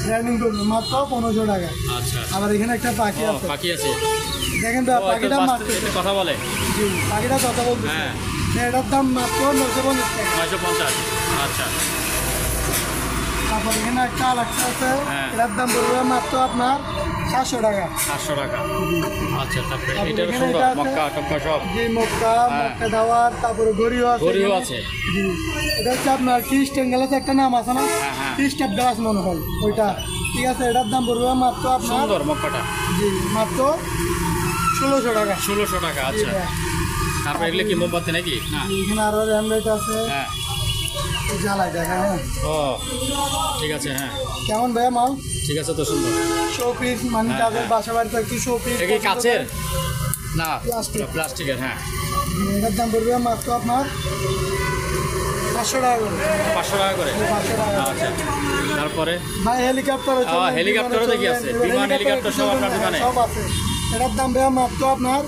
ল্যান্ডিং করবে, মাত্র 1500 টাকা। আচ্ছা। আবার এখানে একটা পাখি ও আছে, পাখি আছে। দেখেন ও, এত পাখিটা বাস্তব- মাত্র, এতে কথা বলে। জি পাখিটা কথা বলতে, হ্যাঁ এটার দাম মাত্র 950 টাকা। 950। আচ্ছা তারপর এখানে একটা আরেকটা আছে, হ্যাঁ। এটার দাম পড়বে মাত্র আপনার 700 টাকা। 700 টাকা। আচ্ছা, তারপরে তারপরে এটা এখানে সুন্দর এটা আছে। মক্কা টক্কা সব। জি মক্কা, হ্যাঁ। মক্কা দাওয়ার, তারপরে গড়িও আছে। গড়িও এখানে। আছে। জি এটা হচ্ছে আপনার খ্রিস্টান গেলাতে একটা নাম আছে না, হ্যাঁ, হ্যাঁ। খ্রিস্টান গ্লাস মনে হয় ওইটা। ঠিক আছে, এটার দাম পড়বে মাত্র আপনার সুন্দর মক্কাটা। জি মাত্র 1600 টাকা। 1600 টাকা। জি আচ্ছা, ভাইয়া। তারপরে এগুলো কি মোমবাতি নাকি? না। এখানে আরো র্যামলাইট আছে, হ্যাঁ। জ্বালাই দেখা। হ্যাঁ ও ঠিক আছে। হ্যাঁ কেমন ভাইয়া মাল? ঠিক আছে, তো সুন্দর। শোপিস মানে হ্যাঁ, যাদের হ্যাঁ। বাসা বাড়িতে একটু শোপিস। এটা কি কাচের? না, প্লাস্টিক। প্লাস্টিকের। হ্যাঁ, এটার দাম পড়বে মাত্র আপনার 500 টাকা করে। 500 টাকা করে। 500 টাকা। আচ্ছা, তারপরে ভাই হেলিকপ্টার হেলিকপ্টারও দেখি আছে, বিমান হেলিকপ্টার সব আপনার দোকানে? সব আছে। এটার দাম ভাইয়া মাত্র আপনার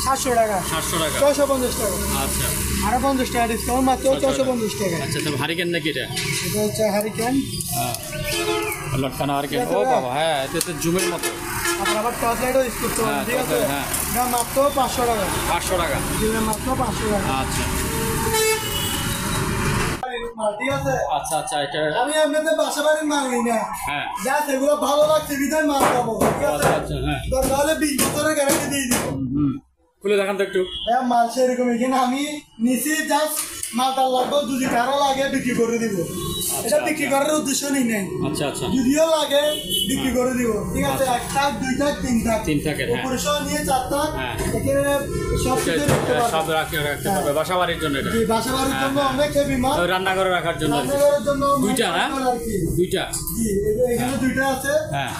700 টাকা। 700 টাকা। 650 টাকা। আচ্ছা আরো 50 টাকা ডিসকাউন্ট, মাত্র 650 টাকা। আচ্ছা, তো হারিকেন নাকি এটা? এটা হচ্ছে হারিকেন। হ্যাঁ, লটকানো হারিকেন। ও বাবা, হ্যাঁ, এটা তো জুমের মতো। আপনার আবার টর্চ লাইটও ইউজ করতে পারেন। হ্যাঁ, ঠিক আছে, torch light, হ্যাঁ। এটা মাত্র 500 টাকা। 500 টাকা। জি ভাই, মাত্র 500 টাকা। আচ্ছা মাল, ঠিক আছে। আচ্ছা আচ্ছা, এটা আমি আপনাদের বাসা বাড়ির মাল নিই না, হ্যাঁ। যা সেগুলো ভালো লাগছে বিধায় মাল পাবো। ঠিক আছে, আচ্ছা আচ্ছা, হ্যাঁ। দরকার হলে 20 বছরের গ্যারান্টি দিয়ে দিব। খুলে দেখান তো একটু। ভাইয়া মাল সেরকম, এখানে আমি নিচে জাস্ট মালটা লাগবে, যদি কারো লাগে বিক্রি করে দিব। এটা বিক্রি করার উদ্দেশ্য নেই। আচ্ছা আচ্ছা, যদিও লাগে বিক্রি করে দিব। ঠিক আছে, আচ্ছা। 1 থাক 2 থাক 3 থাক, 3 থাকের, হ্যাঁ। উপরে সহ নিয়ে 4 থাক, হ্যাঁ। এখানে সব কিছু রাখতে পারবেন। সব রাখতে পারবে বাসা বাড়ির জন্য এটা। জি, বাসা বাড়ির জন্য অনেক হেভি মাল, রান্নাঘরে রাখার জন্য আর কি। রান্নাঘরের জন্য দুইটা, হ্যাঁ? আর কি। দুইটা। জি, এখানে দুইটা আছে। হ্যাঁ,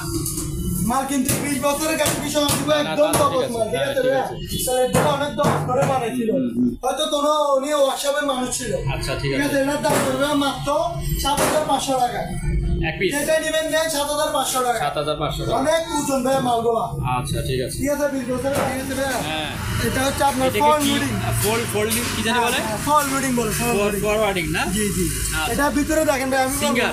মাল কিন্তু 20 বছরের গ্যারান্টি সহ দিব, না, একদম তা তো তবস ঠিক মাল। আছে। ঠিক হ্যাঁ, আছে ঠিক ভাইয়া? আছে। তাহলে এটা অনেক দশ করে বানাইছিল, হয়তো কোনো উনি ওয়ার্কশপের মানুষ ছিল। আচ্ছা, ঠিক ঠিক আছে। আছে, এটার দাম পড়বে মাত্র 7500 টাকা। এক পিস যেটা নেবেন নেন 7500 টাকা। 7500 টাকা। অনেক ওজন ভাইয়া মালগুলা। আচ্ছা, ঠিক আছে। ঠিক আছে, 20 বছরের। ঠিক আছে ভাইয়া? হ্যাঁ, এটা হচ্ছে আপনার এটাকে ফল কি লুডিং। ফোল্ডিং কি জানি বলে? ফল লুডিং বলে, ফল লুডিং। ফরওয়ার্ডিং না? জি জি। আচ্ছা। এটা ভিতরে দেখেন ভাই, আমি Singer?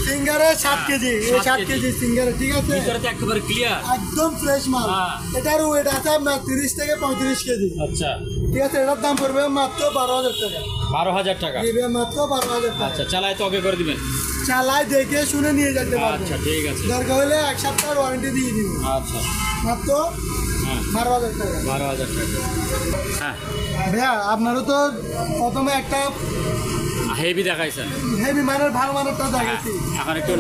সিঙ্গারে 7 কেজি, এই 7 7 কেজি সিঙ্গারে। ঠিক আছে, ভিতরে তো একেবারে ক্লিয়ার। একদম ফ্রেশ মাল। হ্যাঁ। এটার ওয়েট আছে আপনার 30 থেকে 35 কেজি। আচ্ছা, ঠিক আছে, এটার দাম পড়বে মাত্র 12000 টাকা। 12000 টাকা। দিবে মাত্র 12000 টাকা। আচ্ছা, চালাই তো ওকে করে দিবেন। চালাই দেখে শুনে নিয়ে যেতে পারবেন। আচ্ছা, ঠিক আছে। দরকার হলে 1 সপ্তাহের ওয়ারেন্টি দিয়ে দিব। আচ্ছা, মাত্র হ্যাঁ, 12000 টাকা। 12000 টাকা। হ্যাঁ, ভাইয়া আপনারও তো প্রথমে একটা হেভি দেখাইছেন। হেভি মানের ভালো মানেরটা দেখাইছি। এখন একটু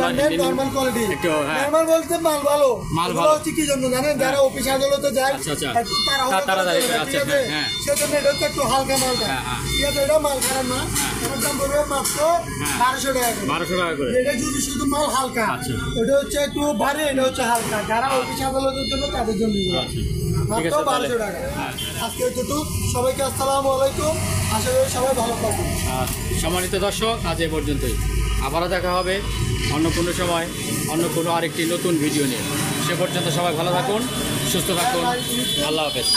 নরমাল কোয়ালিটি। একটু, হ্যাঁ। নরমাল বলতে মাল ভালো। মাল এগুলো ভালো। হচ্ছে কি জন্য জানেন, যারা অফিস আদালতে যায় আচ্ছা, আচ্ছা। তাড়াহুড়ো তাড়াতাড়ি, করে, আচ্ছা, ঠিক আছে? হ্যাঁ। সেজন্য এটা হচ্ছে একটু হালকা মালটা। হ্যাঁ, হ্যাঁ। ঠিক আছে, এটা মাল খারাপ না। এটার দাম পড়বে মাত্র 1200 টাকা করে। 1200 টাকা করে। এটা যদি শুধু মাল হালকা, আচ্ছা। ওটা হচ্ছে একটু ভারী, এটা হচ্ছে হালকা। যারা অফিস আদালতের জন্য তাদের জন্য এগুলো। আচ্ছা, ঠিক মাত্র আছে তাহলে। 1200 টাকা। হ্যাঁ। আজকে এতটুকু। সবাইকে আসসালামু আলাইকুম। আশা করি সবাই ভালো থাকবেন। আর সম্মানিত দর্শক, আজ এ পর্যন্তই। আবারও দেখা হবে অন্য কোনো সময়, অন্য কোনো আরেকটি নতুন ভিডিও নিয়ে। সে পর্যন্ত সবাই ভালো থাকুন, সুস্থ থাকুন। আল্লাহ হাফেজ।